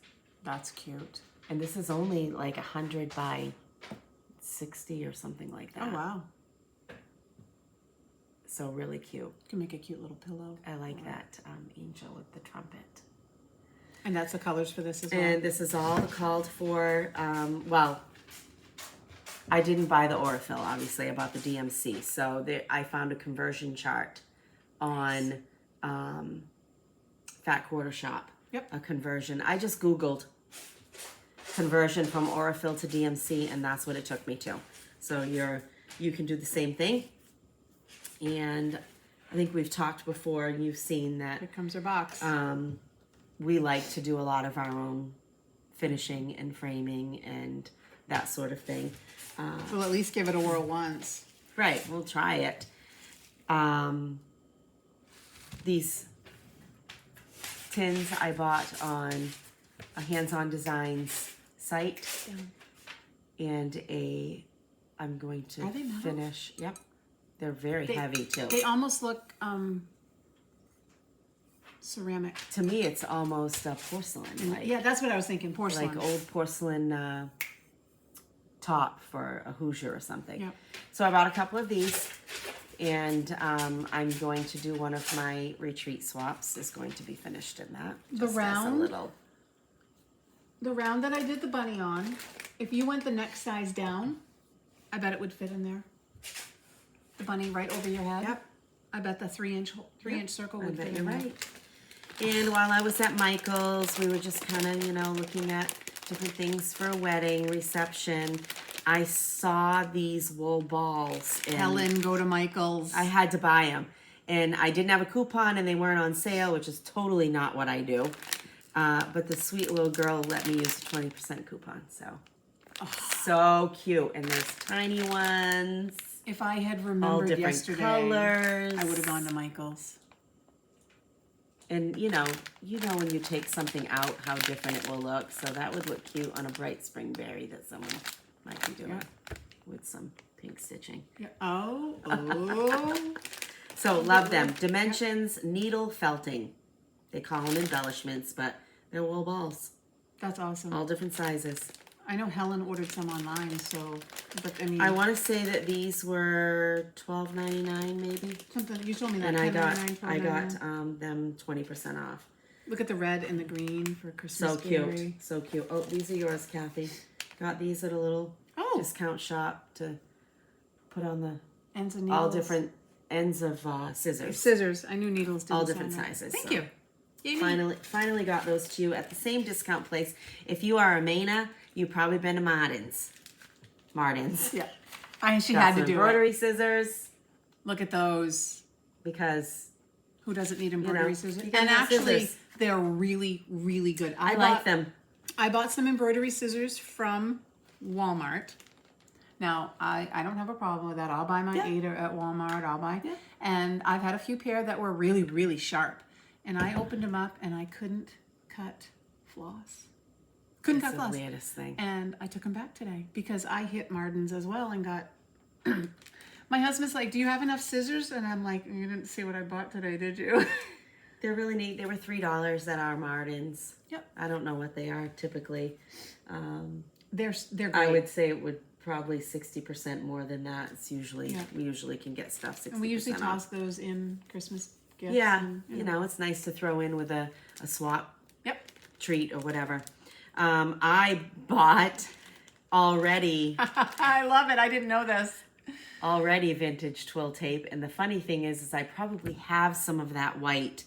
That's cute. And this is only like 100 by 60 or something like that. Oh, wow. So really cute. You can make a cute little pillow. I like that angel with the trumpet. And that's the colors for this as well? And this is all called for, well, I didn't buy the Aurifil, obviously. I bought the DMC. So I found a conversion chart on Fat Quarter Shop. Yep. A conversion. I just Googled conversion from Aurifil to DMC, and that's what it took me to. So you can do the same thing. And I think we've talked before, and you've seen that Here comes our box. we like to do a lot of our own finishing and framing and that sort of thing. We'll at least give it a whirl once. Right, we'll try it. These tins I bought on a Hands-On Designs site, and I'm going to Are they metal? finish. Yep, they're very heavy too. They almost look ceramic. To me, it's almost a porcelain. Like, Yeah, that's what I was thinking. Porcelain. like old porcelain top for a Hoosier or something. Yep. So I bought a couple of these, and I'm going to do one of my retreat swaps. Is going to be finished in that. The Just as a round? little. The round that I did the bunny on, if you went the next size down, I bet it would fit in there. The bunny right over your head. Yep. I bet the 3-inch circle I would bet fit you're in there. right. And while I was at Micheals, we were just kind of, looking at different things for a wedding reception. I saw these wool balls. And Helen, go to Micheals. I had to buy them. And I didn't have a coupon, and they weren't on sale, which is totally not what I do. But the sweet little girl let me use a 20% coupon. So cute. And there's tiny ones. If I had All remembered different yesterday, colors. I would have gone to Micheals. And you know when you take something out, how different it will look. So that would look cute on a bright spring berry that someone might be doing with some pink stitching. Yeah. Oh. So love them. Dimensions, needle felting. They call them embellishments, but they're wool balls. That's awesome. All different sizes. I know Helen ordered some online, but I mean, I want to say that these were $12.99 maybe. something you told me that. And I got $10.99. them 20% off. Look at the red and the green for Christmas. So cute. berry. So cute. Oh, these are yours, Kathy. Got these at a little discount shop to put on the Ends of needles. all different ends of scissors. Scissors. I knew needles didn't All sound different right. sizes. Thank so you. Yay. Finally got those to you at the same discount place. If you are a Manor, you've probably been to Martin's. Yeah. She Got had some to do embroidery it. scissors Look at those. because Who doesn't need embroidery you scissors? gotta And have actually, scissors. they're really, really good. I like them. I bought some embroidery scissors from Walmart. Now, I don't have a problem with that. I'll buy my 8 at Walmart. And I've had a few pair that were really, really sharp. And I opened them up and I couldn't cut floss. Couldn't cut It's floss. the weirdest thing. And I took them back today because I hit Martin's as well and got... My husband's like, do you have enough scissors? And I'm like, you didn't see what I bought today, did you? They're really neat. They were $3 at our Martin's. Yep. I don't know what they are typically. They're great. I would say it would probably 60% more than that. It's usually we usually can get stuff 60%. And we usually off. toss those in Christmas gifts. Yeah, and, you know, it's nice to throw in with a swap Yep. treat or whatever. I bought already. I love it. I didn't know this. already vintage twill tape. And the funny thing is I probably have some of that white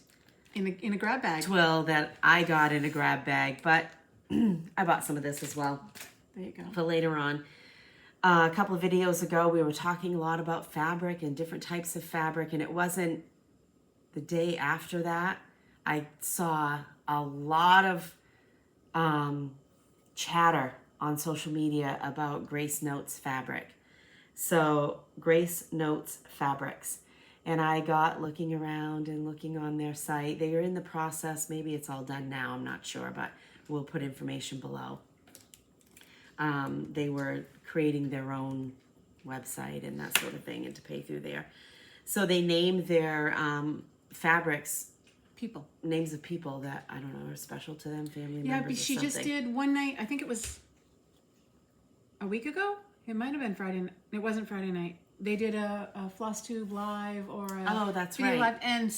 In a grab bag. twill that I got in a grab bag, but I bought some of this as well There you go. for later on. A couple of videos ago, we were talking a lot about fabric and different types of fabric, and it wasn't the day after that, I saw a lot of chatter on social media about Grace Notes fabric. So Grace Notes Fabrics. And I got looking around and looking on their site. They are in the process. Maybe it's all done now. I'm not sure, but we'll put information below. They were creating their own website and that sort of thing, and to pay through there. So they named their fabrics People. names of people that, I don't know, are special to them, family Yeah, members but or she just something. did one night. I think it was a week ago. It might have been Friday. It wasn't Friday night. They did a Flosstube live or a Oh, that's video right. live, and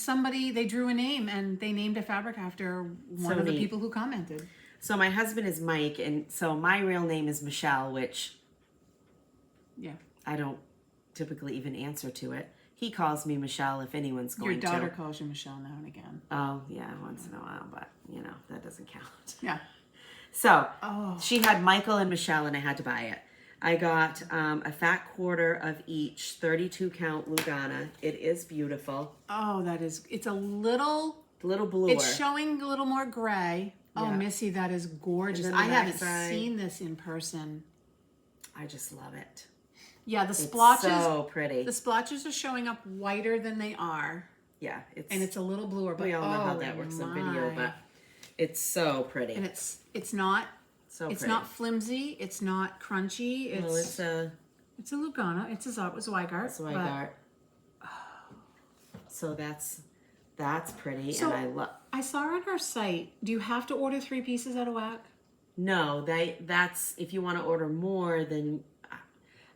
they drew a name and they named a fabric after one So of the neat. people who commented. So my husband is Mike, and so my real name is Michelle, which Yeah, I don't typically even answer to it. He calls me Michelle if anyone's your going daughter to. calls you Michelle now and again. Oh, yeah, once in a while, but, that doesn't count. Yeah. So Oh. she had Michael and Michelle, and I had to buy it. I got a fat quarter of each, 32 count Lugana. It is beautiful. Oh, it's a little. A little bluer. It's showing a little more gray. Oh, Yeah. Missy, that is gorgeous. And then I the haven't backside. seen this in person. I just love it. Yeah, the It's splotches. so pretty. The splotches are showing up whiter than they are, Yeah, and it's a little bluer. But we all know how oh that works on my. video, but it's so pretty. And it's not So it's pretty. not flimsy. It's not crunchy. It's Well, it's a it's a Lugana. It's a Zweigart. Zweigart. So that's pretty, So- and I love. I saw on her site. Do you have to order 3 pieces at a whack? No, that's if you want to order more, then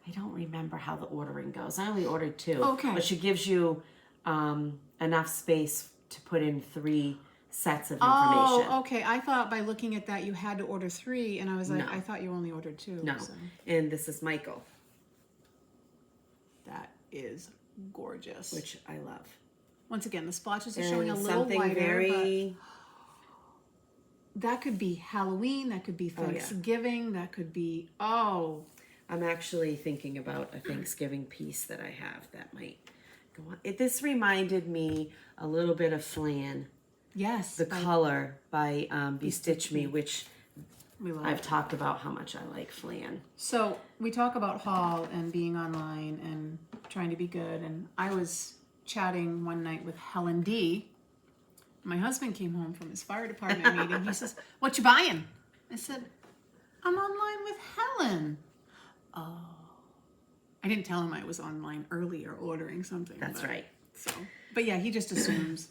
I don't remember how the ordering goes. I only ordered 2. Okay. But she gives you enough space to put in 3 sets of information. Oh, okay. I thought by looking at that you had to order 3, and I was like, No. I thought you only ordered 2. No, So and this is Michael, that is gorgeous. which I love. Once again, the splotches are And showing a little something whiter, very. but that could be Halloween. That could be Oh, yeah. Thanksgiving. That could be I'm actually thinking about a Thanksgiving piece that I have that might go on. This reminded me a little bit of Flan, yes. the color by Bestitch Me, Me. which We love I've it. talked about how much I like Flan. So we talk about haul and being online and trying to be good. And I was chatting one night with Helen D. My husband came home from his fire department meeting. He says, "What you buying?" I said, "I'm online with Helen." Oh, I didn't tell him I was online earlier ordering something. That's right. So, but yeah, he just assumes.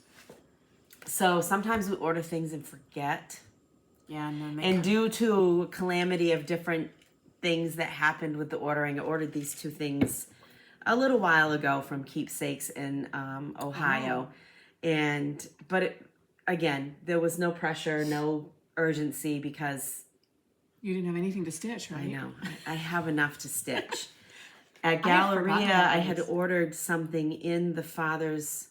So sometimes we order things and forget. Yeah, and then they And due to a calamity of different things that happened with the ordering, I ordered these 2 things a little while ago from Keepsakes in Ohio. But again, there was no pressure, no urgency because you didn't have anything to stitch, right? I know I have enough to stitch. At I had forgotten Galleria, about I had these. ordered something in the Fathers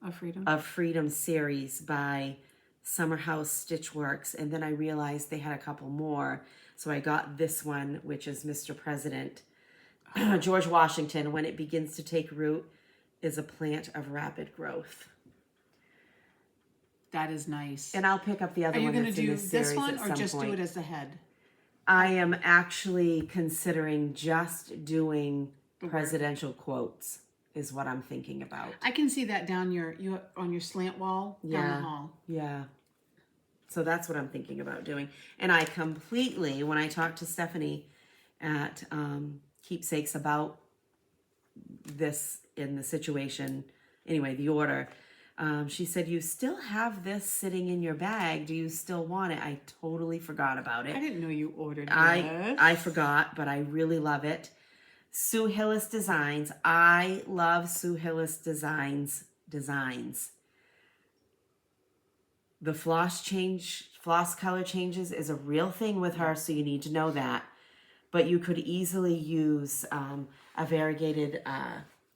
Of freedom. of Freedom series by Summer House Stitchworks, and then I realized they had a couple more, so I got this one, which is Mr. President. George Washington, when it begins to take root, is a plant of rapid growth. That is nice. And I'll pick up the other Are you one going to that's in do this this series one at or some just point. do it as the head? I am actually considering just doing presidential quotes is what I'm thinking about. I can see that down on your slant wall down Yeah. the hall. Yeah. So that's what I'm thinking about doing. And I completely, when I talked to Stephanie at Keepsakes about this in the situation, anyway, the order, she said, "You still have this sitting in your bag. Do you still want it?" I totally forgot about I it. didn't know you ordered this. I forgot, but I really love it. Sue Hillis Designs. I love Sue Hillis designs. The floss color changes is a real thing with her, so you need to know that. but you could easily use a variegated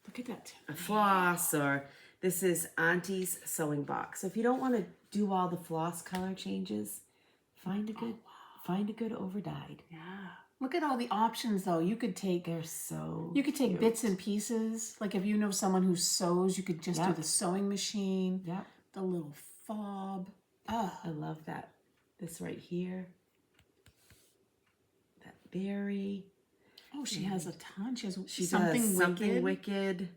Look at that. a floss, or this is Auntie's sewing box. So if you don't want to do all the floss color changes, find a good over-dyed. Yeah. Look at all the options though. You could take Cute. bits and pieces. Like if you know someone who sews, you could just do the sewing machine. Yep. The little fob. Oh, I love that. This right here. That berry. oh, she has a ton. She has She something does something wicked. wicked.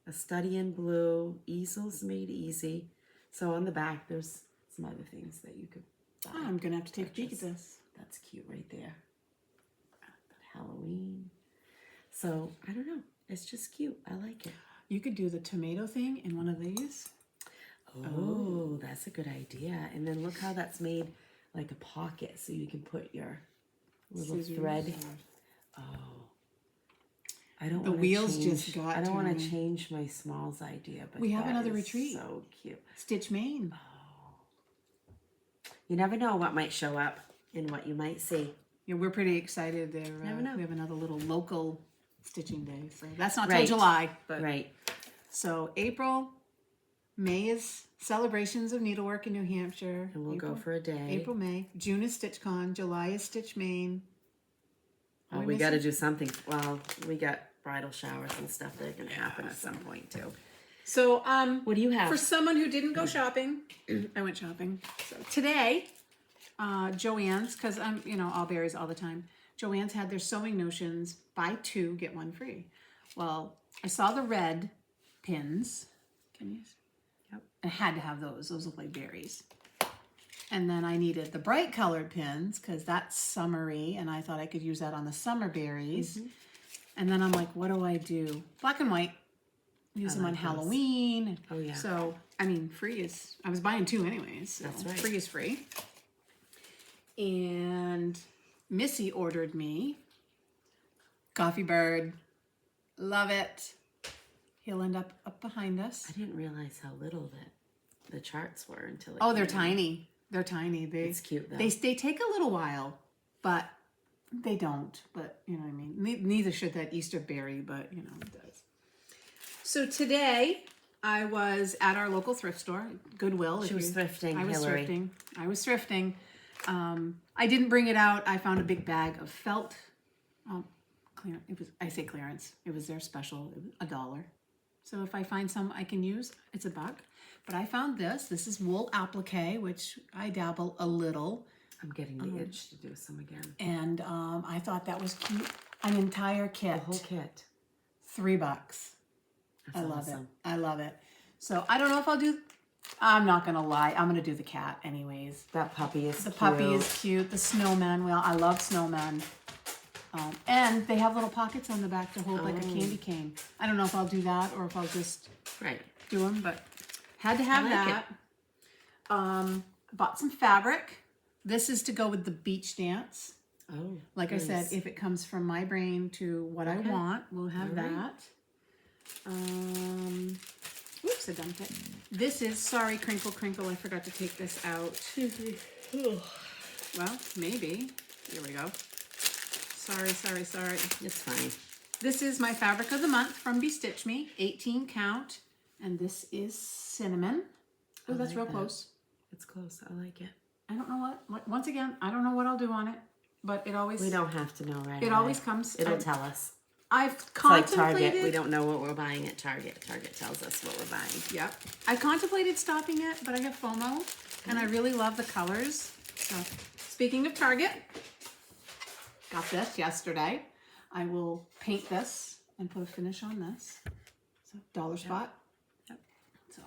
A study in blue. Easels made easy. So on the back, there's some other things that you could buy. Oh, I'm gonna have to take a peek at this. That's cute right there. Halloween. So I don't know. It's just cute. I like it. You could do the tomato thing in one of these. Oh, that's a good idea. And then look how that's made like a pocket, so you can put your little Scissors. thread. Oh, I don't. The wanna wheels change, just got I don't to want me. to change my smalls idea, but We have that another is retreat. So cute. Stitch Maine. You never know what might show up and what you might see. Yeah, we're pretty excited there. Never know. We have another little local stitching day. So that's not till Right. July, but Right. so April, May is celebrations of needlework in New Hampshire. And we'll April, go for a day. April, May. June is StitchCon. July is Stitch Maine. Oh, Are we we got to missing? do something. Well, we got bridal showers and stuff that are going to happen at some point too. So What do you have? for someone who didn't go shopping, I went shopping. So today, Joann's, because I'm, all berries all the time. Joann's had their sewing notions, buy 2, get 1 free. Well, I saw the red pins. Can you? Yep. I had to have those. Those look like berries. And then I needed the bright colored pins because that's summery, and I thought I could use that on the summer berries. And then I'm like, what do I do? Black and white. Use them on like those. Halloween. Oh, yeah. So, I mean, free is, I was buying 2 anyways. So That's right. Free is free. And Missy ordered me Coffee Bird. Love it. He'll end up behind us. I didn't realize how little the charts were until. Oh, they're tiny. They're tiny. It's cute though. They take a little while, but they don't. But you know what I mean. Neither should that Easter berry, but it does. So today I was at our local thrift store, Goodwill. She was thrifting, I was Hillary. thrifting. I was thrifting. I didn't bring it out. I found a big bag of felt. Clearance. I say clearance. It was their special. It was $1. So if I find some I can use, it's $1. But I found this. This is wool applique, which I dabble a little. I'm getting the itch to do some again. And I thought that was cute. An entire kit. The whole kit. $3. That's I love awesome. it. I love it. So I don't know if I'll do. I'm not gonna lie. I'm gonna do the cat anyways. That puppy is The cute. puppy is cute. The snowman. Well, I love snowmen. And they have little pockets on the back to hold like a candy cane. I don't know if I'll do that or if I'll just right. do them, but had to have I like that. Bought some fabric. This is to go with the beach dance. Oh, Like nice. I said, if it comes from my brain to what I want, we'll have All right. that. Oops, I dumped it. This is, sorry, crinkle, crinkle. I forgot to take this out. Well, maybe. Here we go. Sorry. It's fine. This is my fabric of the month from Bestitch Me, 18 count. And this is cinnamon. Oh, I that's like real that. close. It's close. I like it. I don't know what, once again, I don't know what I'll do on it, but it always, We don't have to know right it away. always comes. It'll tell us. I've It's like contemplated. Target. We don't know what we're buying at Target. Target tells us what we're buying. Yep. I contemplated stopping it, but I have FOMO, and I really love the colors. So, speaking of Target, got this yesterday. I will paint this and put a finish on this. So, dollar spot. Yep. So,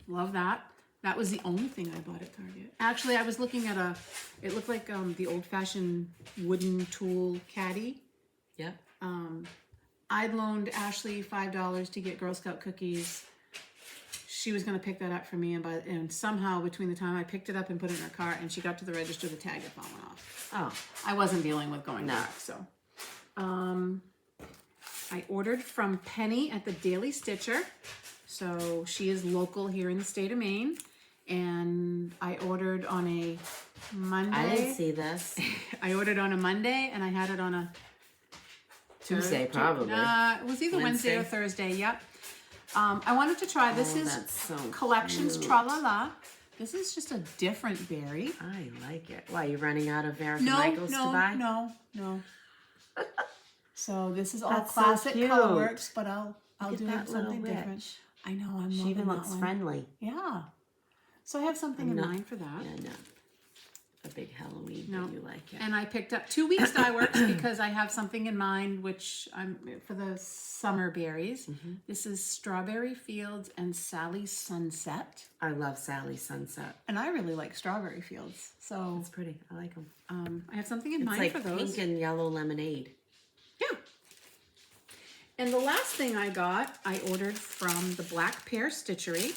love that. That was the only thing I bought at Target. Actually, I was looking at it looked like the old-fashioned wooden tool caddy. Yep. I'd loaned Ashley $5 to get Girl Scout cookies. She was going to pick that up for me, and somehow between the time I picked it up and put it in her car and she got to the register, the tag had fallen off. Oh. I wasn't dealing with going back, so. I ordered from Penny at the Daily Stitcher. So she is local here in the state of Maine. And I ordered on a Monday. I didn't see this. I ordered on a Monday and I had it on a Tuesday, probably. It was either Wednesday or Thursday. Yep. I wanted to try. This is that's so Collections cute. Tra-La-La. This is just a different berry. I like it. Why, you running out of Mary No. to buy? No. So this is all That's so classic cute. Colorworks, but I'll Look do at that little something different. witch. I know, I'm She loving even that looks one. friendly. Yeah. So I have something in mind for that. Yeah, no. A big Halloween, No. but you like it. And I picked up 2 weeks dye works because I have something in mind, which I'm for the summer berries. This is Strawberry Fields and Sally's Sunset. I love Sally's Sunset. And I really like Strawberry Fields. So It's pretty. I like them. I have something in It's mind like for those. pink and yellow lemonade. Yeah. And the last thing I got, I ordered from the Black Pear Stitchery.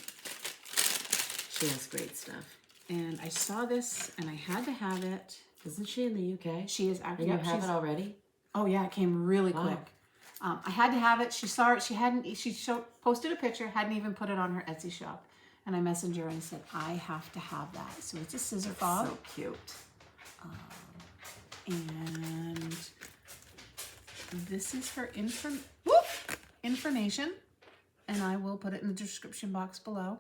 She has great stuff. And I saw this and I had to have it. Isn't she in the UK? She is And actually. you have it already? Oh yeah, it came really Wow. quick. I had to have it. She saw it. She hadn't. Posted a picture. Hadn't even put it on her Etsy shop. And I messaged her and said, I have to have that. So it's a scissor fob. So cute. And this is for information. And I will put it in the description box below.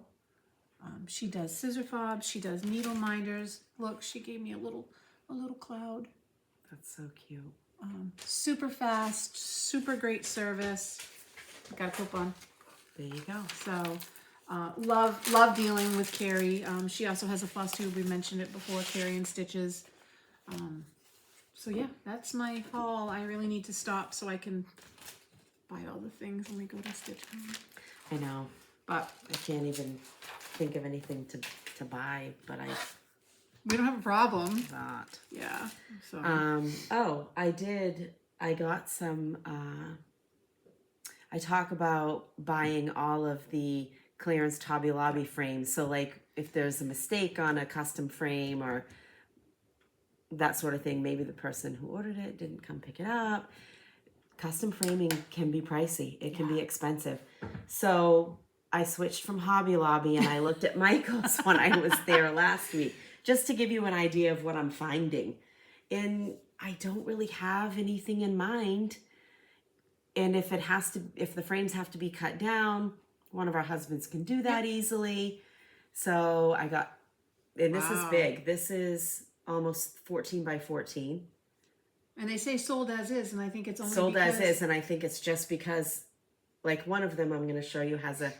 She does scissor fobs. She does needle minders. Look, she gave me a little cloud. That's so cute. Super fast, super great service. Got a coupon. There you go. So love dealing with Carrie. She also has a Flosstube. We mentioned it before, Carrie and Stitches. So yeah, that's my haul. I really need to stop so I can buy all the things when we go to Stitch Home. I know. But I can't even think of anything to buy, but we don't have a problem. thought. Yeah. So I got some, I talk about buying all of the clearance Hobby Lobby frames. So like if there's a mistake on a custom frame or that sort of thing, maybe the person who ordered it didn't come pick it up. Custom framing can be pricey. It can be expensive. So I switched from Hobby Lobby and I looked at Micheals when I was there last week, just to give you an idea of what I'm finding. And I don't really have anything in mind. And if the frames have to be cut down, one of our husbands can do that easily. So I got, and this is big. This is almost 14 by 14. and they say sold as is, and I think it's only Sold because as is, and I think it's just because, like one of them I'm going to show you has a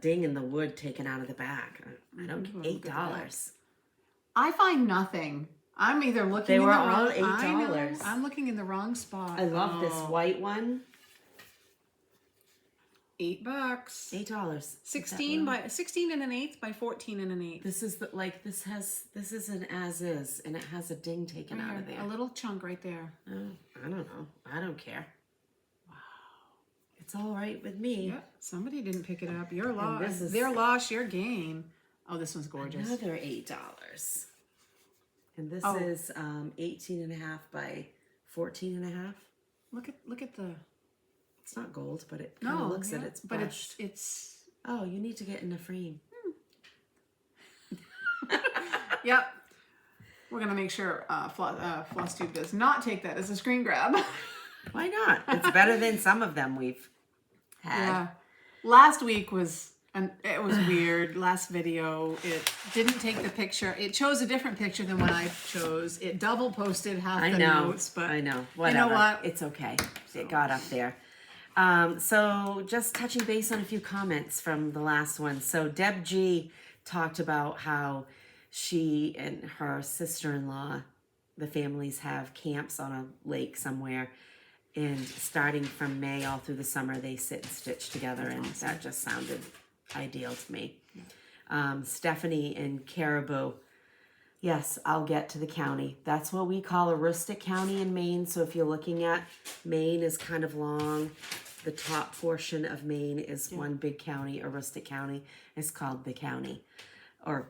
ding in the wood taken out of the back. I don't $8. I find nothing. I'm either looking. They in were the all wrong, I know, $8. I'm looking in the wrong spot. I love this white one. $8. $8. 16 by 16 and an eighth by 14 and an eighth. This is this is an as is, and it has a ding taken out of there. A little chunk right there. Oh, I don't know. I don't care. Wow, it's all right with me. Yep. Somebody didn't pick it up. Your loss. this is- Their loss. Your gain. Oh, this one's gorgeous. Another $8. And this Oh. is 18 and a half by 14 and a half. Look at the. It's not gold, but it kind of looks yeah, at it's but brushed. it's. Oh, you need to get in the frame. Yep. We're gonna make sure Flosstube does not take that as a screen grab. Why not? It's better than some of them we've had. Yeah. Last week was, and it was weird. Last video, it didn't take the picture. It chose a different picture than what I chose. It double posted half the notes, but I know. Whatever. You know what? It's okay. It got up there. So just touching base on a few comments from the last one. So Deb G talked about how she and her sister-in-law, the families have camps on a lake somewhere. And starting from May all through the summer, they sit and stitch together. And that just sounded ideal to me. Stephanie in Caribou. Yes, I'll get to the county. That's what we call a rustic county in Maine. So if you're looking at Maine is kind of long. The top portion of Maine is one big county, a rustic county. It's called the county. Or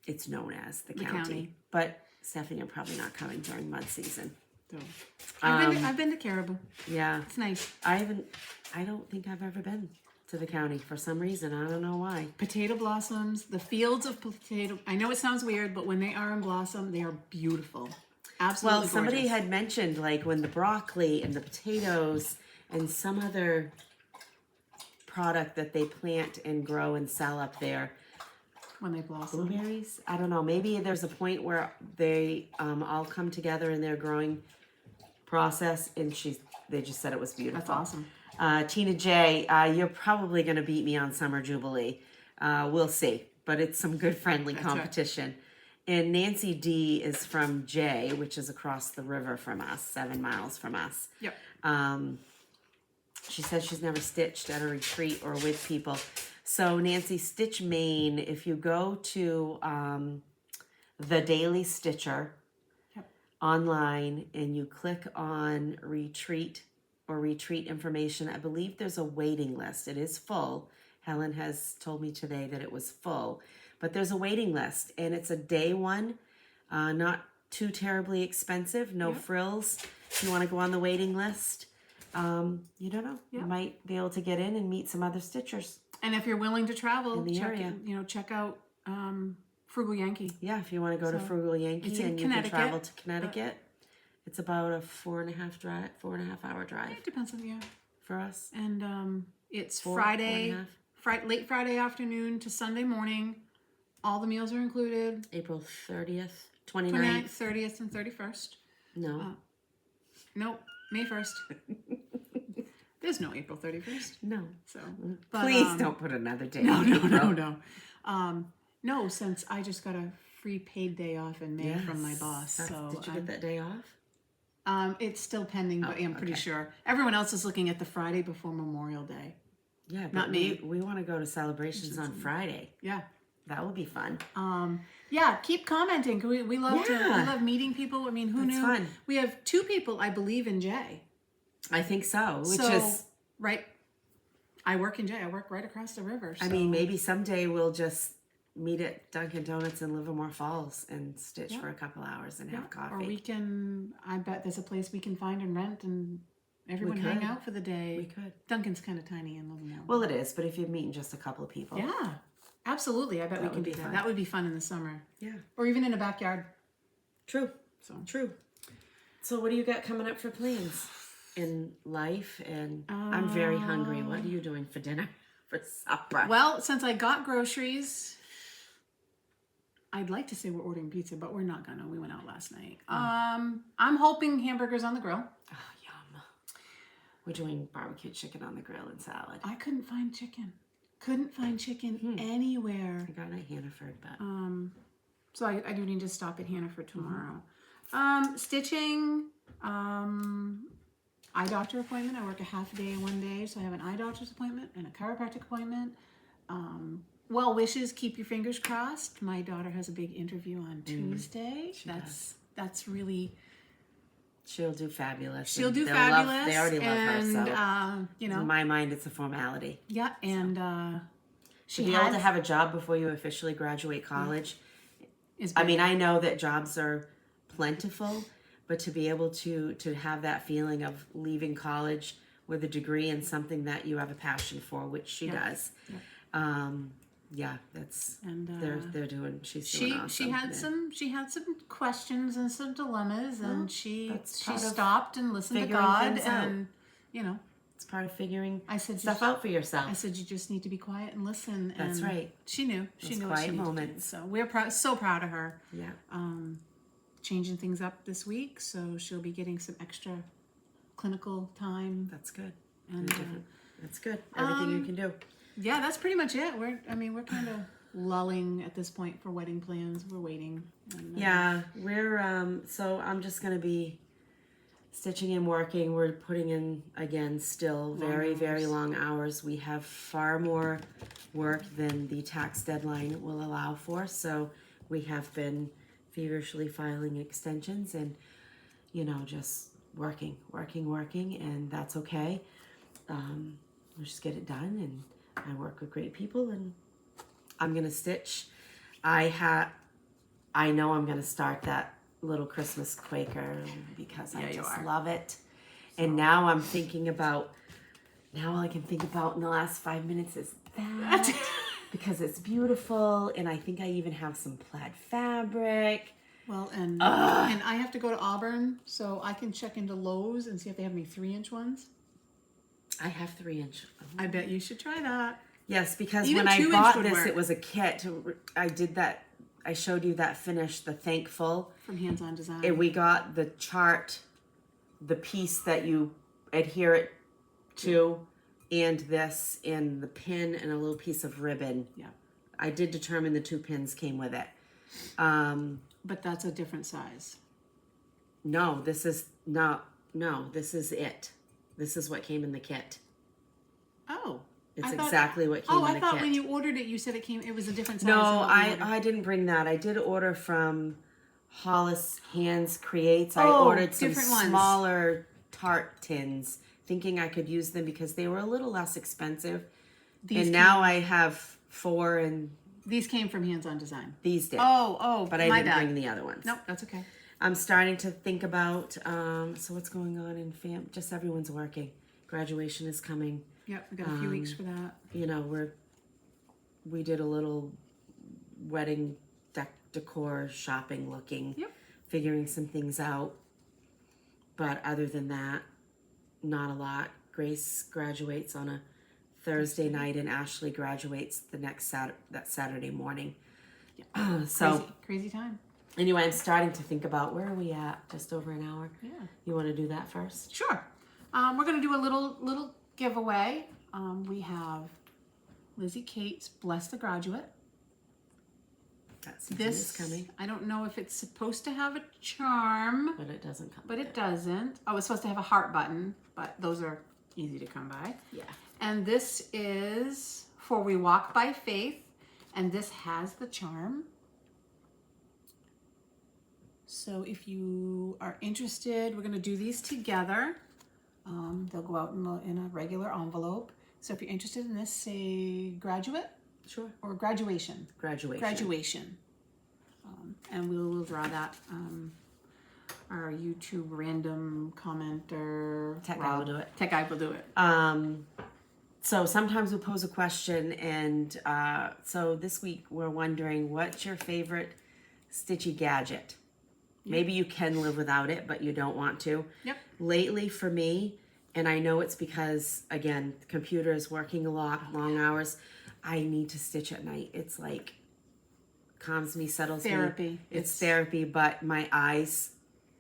it's known as the county. But Stephanie, I'm probably not coming during mud season. So, I've been to Caribou. Yeah. It's nice. I don't think I've ever been to the county for some reason. I don't know why. Potato blossoms, the fields of potato. I know it sounds weird, but when they are in blossom, they are beautiful. Absolutely Well, somebody gorgeous. had mentioned like when the broccoli and the potatoes and some other product that they plant and grow and sell up there. When they blossom. Blueberries? I don't know. Maybe there's a point where they all come together in their growing process, and they just said it was beautiful. That's awesome. Tina J, you're probably going to beat me on Summer Jubilee. We'll see, but it's some good friendly competition. Right. And Nancy D is from J, which is across the river from us, 7 miles from us. Yep. She says she's never stitched at a retreat or with people. So Nancy, Stitch Maine, if you go to the Daily Stitcher online and you click on retreat or retreat information, I believe there's a waiting list. It is full. Helen has told me today that it was full, but there's a waiting list, and it's a day one, not too terribly expensive, no frills. If you want to go on the waiting list, you don't know, you might be able to get in and meet some other stitchers. And if you're willing to travel, in the area. Check out Frugal Yankee. Yeah, if you want to go to Frugal Yankee and you can travel to Connecticut, it's about a 4.5 hour drive. It depends on for us. And it's Friday, late Friday afternoon to Sunday morning. All the meals are included. April 30th, 29th, 30th, and 31st. No. Nope, May 1st. There's no April 31st. No. So, but, please don't put another day. No. No, since I just got a free paid day off in May from my boss. So did you get that day off? It's still pending, but I'm pretty sure. Everyone else is looking at the Friday before Memorial Day. Yeah, but not me. We want to go to celebrations on Friday. Yeah. That would be fun. Keep commenting. We love meeting people. I mean, who knew? Fun. We have 2 people, I believe, in J. I think so, which is right. I work in J. I work right across the river. So. I mean, maybe someday we'll just meet at Dunkin' Donuts in Livermore Falls and stitch for a couple hours and have coffee. Or we can. I bet there's a place we can find and rent, and everyone hang out for the day. We could. Dunkin's kind of tiny in Livermore. Well, it is, but if you're meeting just a couple of people, yeah, absolutely. I bet we can do that. That would be fun in the summer. Yeah, or even in a backyard. True. So, what do you got coming up for plans in life? And I'm very hungry. What are you doing for dinner, for supper? Well, since I got groceries, I'd like to say we're ordering pizza, but we're not gonna. We went out last night. I'm hoping hamburgers on the grill. Oh, yum. We're doing barbecue chicken on the grill and salad. I couldn't find chicken. Anywhere. I got it at Hannaford, but so I do need to stop at Hannaford tomorrow. Stitching. Eye doctor appointment. I work a half a day one day, so I have an eye doctor's appointment and a chiropractic appointment. Well wishes, keep your fingers crossed. My daughter has a big interview on Tuesday. That's really. She'll do fabulous. She'll do fabulous. They already love her, so in my mind, it's a formality. Yeah, and to be able to have a job before you officially graduate college. I mean, I know that jobs are plentiful, but to be able to have that feeling of leaving college with a degree in something that you have a passion for, which she does. Yeah. That's they're doing. She's doing awesome. She had some questions and some dilemmas, and she stopped and listened to God, and it's part of figuring stuff out for yourself. I said you just need to be quiet and listen. That's and right. She knew. She knew what she needed to do. So we're so proud of her. Yeah. Changing things up this week, so she'll be getting some extra clinical time. That's good. And that's good. Everything you can do. Yeah, that's pretty much it. We're kind of lulling at this point for wedding plans. We're waiting. And, we're so I'm just gonna be stitching and working. We're putting in again still very long hours. We have far more work than the tax deadline will allow for, so we have been feverishly filing extensions and just working, and that's okay. We'll just get it done, and I work with great people, and I'm gonna stitch. I know I'm gonna start that little Christmas Quaker because I just love it. And now I'm thinking about, all I can think about in the last 5 minutes is that because it's beautiful, and I think I even have some plaid fabric, Well, and I have to go to Auburn, so I can check into Lowe's and see if they have any 3-inch ones. I have 3-inch. I bet you should try that. Yes, because Even when I 2-inch bought would this, work. it was a kit. I did that. I showed you that finish, the Thankful. From Hands On Design. And we got the chart, the piece that you adhere it to, and this, and the pin, and a little piece of ribbon. Yeah. I did determine the 2 pins came with it. But that's a different size. No, this is not. No, this is it. This is what came in the kit. Oh. It's I thought, exactly what came in the kit. I thought when you ordered it, you said it was a different size. No, than what we ordered. I didn't bring that. I did order from Hollis Hands Creates. I Oh, ordered some different ones. smaller tart tins, thinking I could use them because they were a little less expensive. These and now I have 4, and These came from Hands On Design. these did. Oh, but I my didn't bad. bring the other ones. Nope, that's okay. I'm starting to think about, so what's going on in just everyone's working. Graduation is coming. Yep, we got a few weeks for that. You know, we did a little wedding decor shopping looking, Yep. figuring some things out. But other than that, not a lot. Grace graduates on a Thursday night, and Ashley graduates the next Saturday morning. So Crazy time. anyway, I'm starting to think about where are we at? Just over an hour. Yeah. You want to do that first? Sure. We're going to do a little giveaway. We have Lizzie Kate's Bless the Graduate. That's This coming, I don't know if it's supposed to have a charm, but it doesn't come. but it doesn't. Oh, it's supposed to have a heart button, but those are easy to come by. Yeah. And this is For We Walk by Faith, and this has the charm. So if you are interested, we're going to do these together. They'll go out in a regular envelope. So if you're interested in this, say graduate Sure. or graduation. Graduation. Graduation. And we'll draw that. Our YouTube random commenter. Tech guy will do it. Tech guy will do it. So sometimes we pose a question, and so this week we're wondering, what's your favorite stitchy gadget? Maybe you can live without it, but you don't want to. Yep. Lately for me, and I know it's because, again, the computer is working a lot, long hours, I need to stitch at night. It's like calms me, settles me. Therapy. It's therapy, but my eyes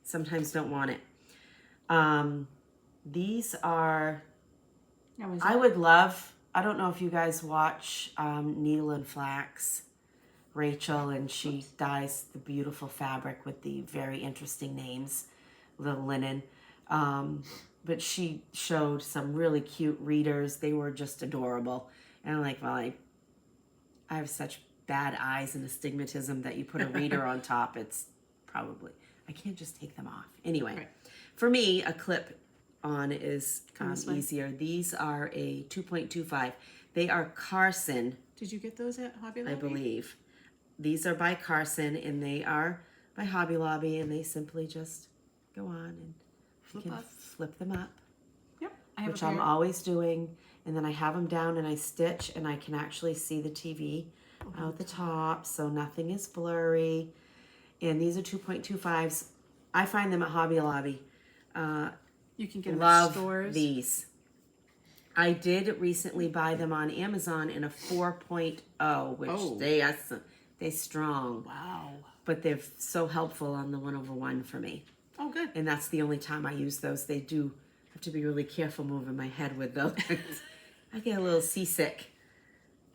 sometimes don't want it. These are... I would love, I don't know if you guys watch Needle and Flax, Rachel, and she dyes the beautiful fabric with the very interesting names, the linen. But she showed some really cute readers. They were just adorable. And I'm like, well, I have such bad eyes and astigmatism that you put a reader on top, it's probably, I can't just take them off. Anyway, Right. For me, a clip on is This way. easier. These are a 2.25. They are Carson, Did you get those at Hobby Lobby? I believe. These are by Carson, and they are by Hobby Lobby, and they simply just go on and you can flip them up, Yep. I have which a I'm pair. always doing. And then I have them down and I stitch, and I can actually see the TV out the top, so nothing is blurry. And these are 2.25s. I find them at Hobby Lobby. You can get them at Love stores. these. I did recently buy them on Amazon in a 4.0, which they strong. Wow. But they're so helpful on the 1/1 for me. Oh, good. And that's the only time I use those. They do have to be really careful moving my head with those. I get a little seasick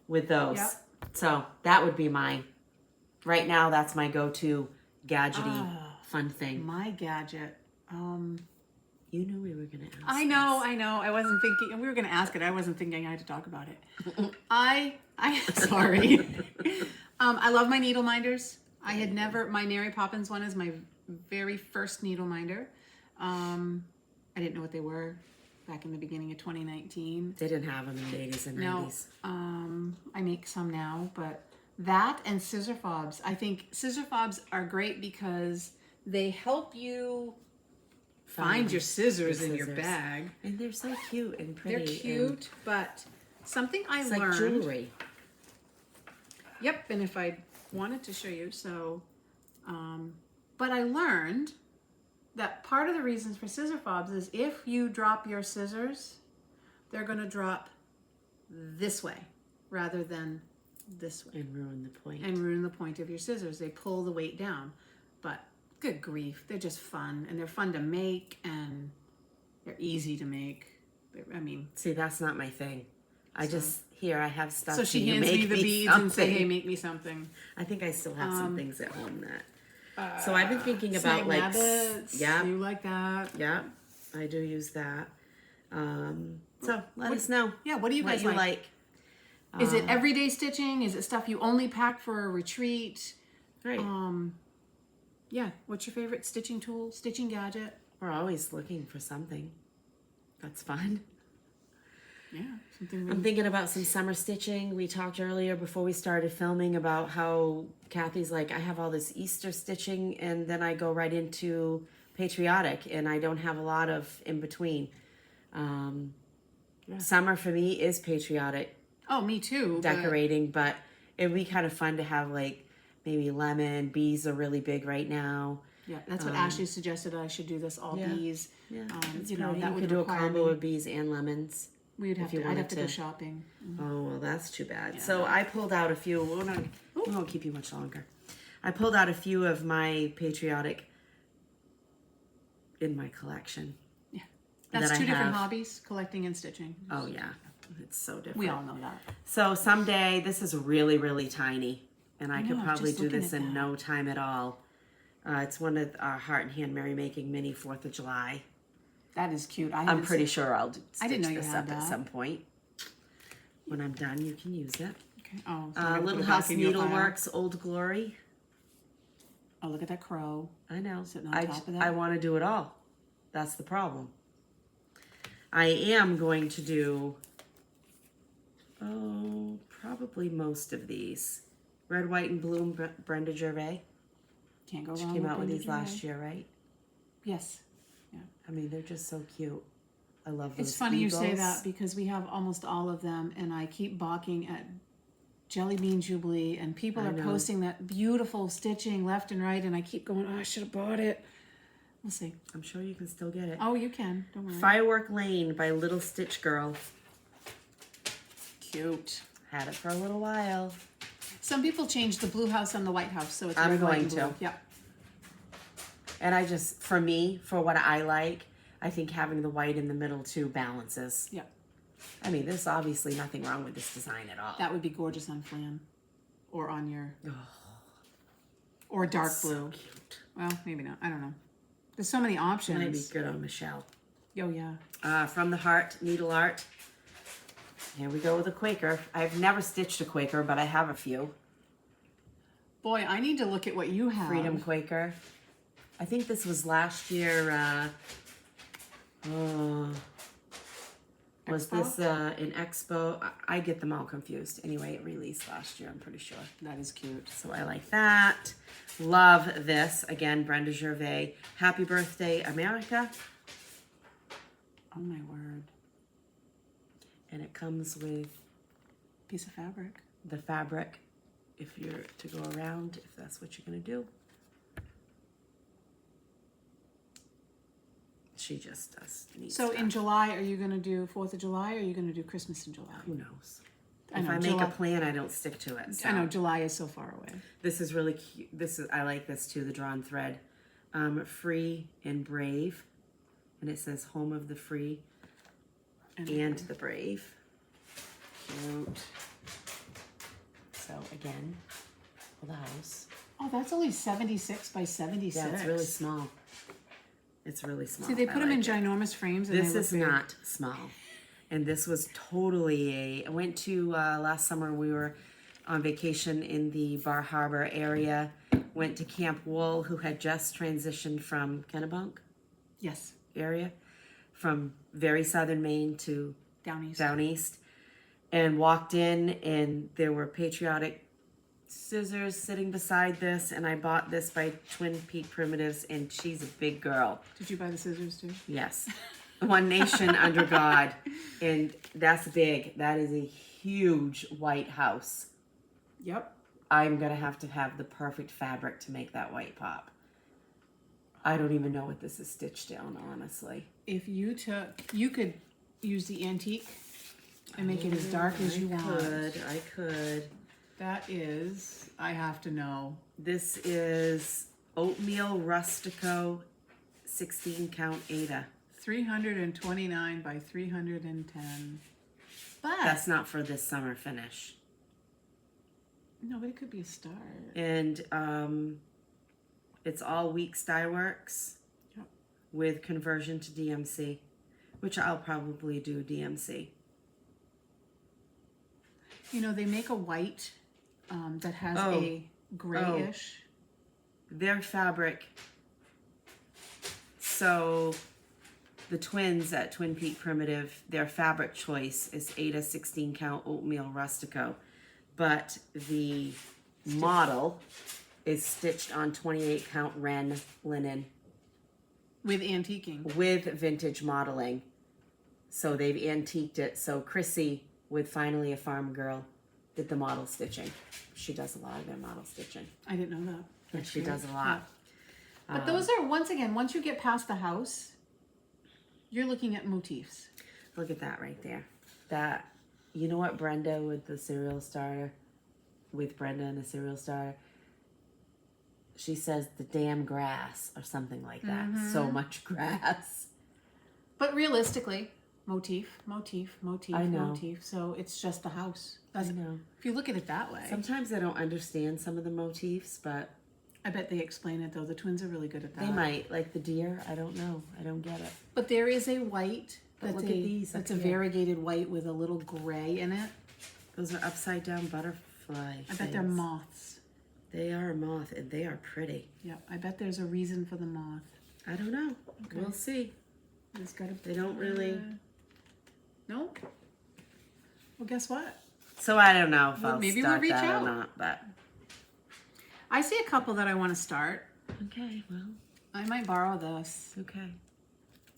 with those. Yep. So that would be right now, that's my go-to gadgety fun thing. My gadget. You knew we were going to ask. I know. I wasn't thinking. We were going to ask it. I wasn't thinking I had to talk about it. I sorry. I love my needle minders. I had never, my Mary Poppins one is my very first needle minder. I didn't know what they were back in the beginning of 2019. They didn't have them in the 80s and No, 90s. I make some now, but that and scissor fobs. I think scissor fobs are great because they help you find your scissors in your bag. And they're so cute and pretty. They're cute, but something I It's learned. like jewelry. Yep, and if I wanted to show you, so But I learned that part of the reasons for scissor fobs is if you drop your scissors, they're going to drop this way rather than this way. And ruin the point. And ruin the point of your scissors. They pull the weight down. But good grief, they're just fun. And they're fun to make, and they're easy to make. I mean... See, that's not my thing. I have stuff. So she can you hands me make the beads something? and say, hey, make me something. I think I still have some things at home that... So I've been thinking about snake like... rabbits, Yeah. you like that. Yeah, I do use that. So let us know. Yeah, what do you guys what you like? Is it everyday stitching? Is it stuff you only pack for a retreat? Right. Yeah, what's your favorite stitching tool, stitching gadget? We're always looking for something. That's fun. Yeah, something I'm thinking about some summer stitching. We talked earlier before we started filming about how Kathy's like, I have all this Easter stitching and then I go right into patriotic and I don't have a lot of in between. Summer for me is patriotic Oh, me too. decorating, but it'd be kind of fun to have like maybe lemon. Bees are really big right now. Yeah, that's what Ashley suggested. I should do this all bees. Yeah, You know, that you would could do a require combo me. of bees and lemons. We'd have you to. I'd wanted have to go to. shopping. Oh, well, that's too bad. So I pulled out a few. We won't keep you much longer. I pulled out a few of my patriotic in my collection. Yeah, that's that two I different have. hobbies: collecting and stitching. Oh, yeah. It's so different. We all know that. So someday, this is really, really tiny. And I know, could I was probably just do looking this at in that. no time at all. It's one of our Heart and Hand Merry Making Mini 4th of July. That is cute. I'm pretty sure I'll I didn't know stitch you this had up at that. some point. When I'm done, you can use it. Okay. Oh, so I'm gonna put Little it back House in your pile. Needleworks, Old Glory. Oh, look at that crow. I know. Sitting on top of that. I want to do it all. That's the problem. I am going to do, probably most of these. Red, White, and Bloom, Brenda Gervais. Can't go She wrong came with out with Brenda these last Gervais. year, right? Yes. I mean, they're just so cute. I love those It's funny you say eagles. that because we have almost all of them, and I keep balking at Jelly Bean Jubilee, and people are know. posting that beautiful stitching left and right, and I keep going, oh, I should have bought it. We'll see. I'm sure you can still get it. Oh, you can. Don't worry. Firework Lane by Little Stitch Girl. Cute. Had it for a little while. Some people change the blue house and the white house, so it's I'm red, white, going and blue. to. Yeah. And I just, for me, for what I like, I think having the white in the middle too balances. Yeah. I mean, there's obviously nothing wrong with this design at all. That would be gorgeous on flan, or on your, or dark blue. So cute. Well, maybe not. I don't know. There's so many options. Might be good on Michelle. Oh yeah. From the Heart, Needle Art. Here we go with a Quaker. I've never stitched a Quaker, but I have a few. Boy, I need to look at what you have. Freedom Quaker. I think this was last year. Was Expo? this an Expo? I get them all confused. Anyway, it released last year, I'm pretty sure. That is cute. So I like that. Love this. Again, Brenda Gervais. Happy Birthday, America. Oh my word. And it comes with Piece of fabric. the fabric if you're to go around, if that's what you're going to do. She just does neat So stuff. in July, are you going to do 4th of July, or are you going to do Christmas in July? Who knows? I If know, I make July- a plan, I don't stick to it. So. I know July is so far away. This is really cute. I like this too, the drawn thread. Free and Brave. And it says Home of the Free and the Brave. Cute. So again, for the house. Oh, that's only 76 by 76. Yeah, it's really small. It's really small. See, they I put them in like it. ginormous frames. And This they look is big. not small. And this was totally I went to, last summer we were on vacation in the Bar Harbor area. Went to Camp Wool, who had just transitioned from Kennebunk Yes, area, from very southern Maine to down east. down east, and walked in, and there were patriotic scissors sitting beside this, and I bought this by Twin Peak Primitives, and she's a big girl. Did you buy the scissors too? Yes. One Nation Under God, and that's big. That is a huge white house. Yep. I'm gonna have to have the perfect fabric to make that white pop. I don't even know what this is stitched down, honestly. If you could use the antique and make it as dark as you want. I could. That is, I have to know. This is Oatmeal Rustico 16 count Ada. 329 by 310. But That's not for this summer finish. no, but it could be a start. And it's all Weeks Dye Works Yep. with conversion to DMC, which I'll probably do DMC. You know, they make a white that has a grayish. Their fabric. So the twins at Twin Peak Primitive, their fabric choice is Ada 16 count Oatmeal Rustico, but the model is stitched on 28 count Ren linen With antiquing. with vintage modeling. So they've antiqued it. So Chrissy with Finally a Farm Girl did the model stitching. She does a lot of their model stitching. I didn't know that. And she does a lot. But those are, once again, once you get past the house, you're looking at motifs. Look at that right there. That, you know what Brenda with the cereal starter, with Brenda and the cereal starter, she says the damn grass or something like that. So much grass. But realistically, motif, motif, motif, I know. motif. So it's just the house. I know. If you look at it that way. Sometimes I don't understand some of the motifs, but I bet they explain it though. The twins are really good at that. they might. Like the deer, I don't know. I don't get it. But there is a white. But look at these That's up a here. variegated white with a little gray in it. Those are upside down butterfly I bet they're things. moths. They are a moth and they are pretty. Yep. I bet there's a reason for the moth. I don't know. Okay. We'll see. It's got a. They don't really. No. Well, guess what? So I don't know if Well, I'll maybe start we'll reach that out. or not, but I see a couple that I want to start. okay, well, I might borrow this. okay.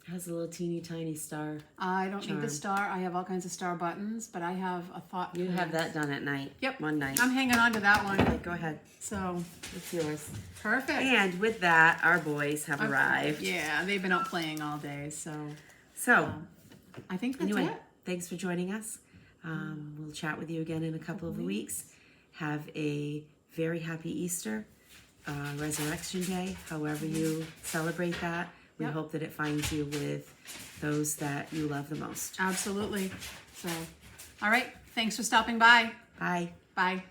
It has a little teeny tiny star. I don't need Charm. the star. I have all kinds of star buttons, but I have a thought. You for have this. that done at night. Yep. One night. I'm hanging on to that one. Okay, go ahead. So It's yours. perfect. And with that, our boys have arrived. Yeah, they've been out playing all day, so So, I think that's anyway, it. thanks for joining us. We'll chat with you again in a couple of weeks. Have a very happy Easter, Resurrection Day, however you celebrate that. We Yep. hope that it finds you with those that you love the most. Absolutely. So, all right. Thanks for stopping by. Bye. Bye.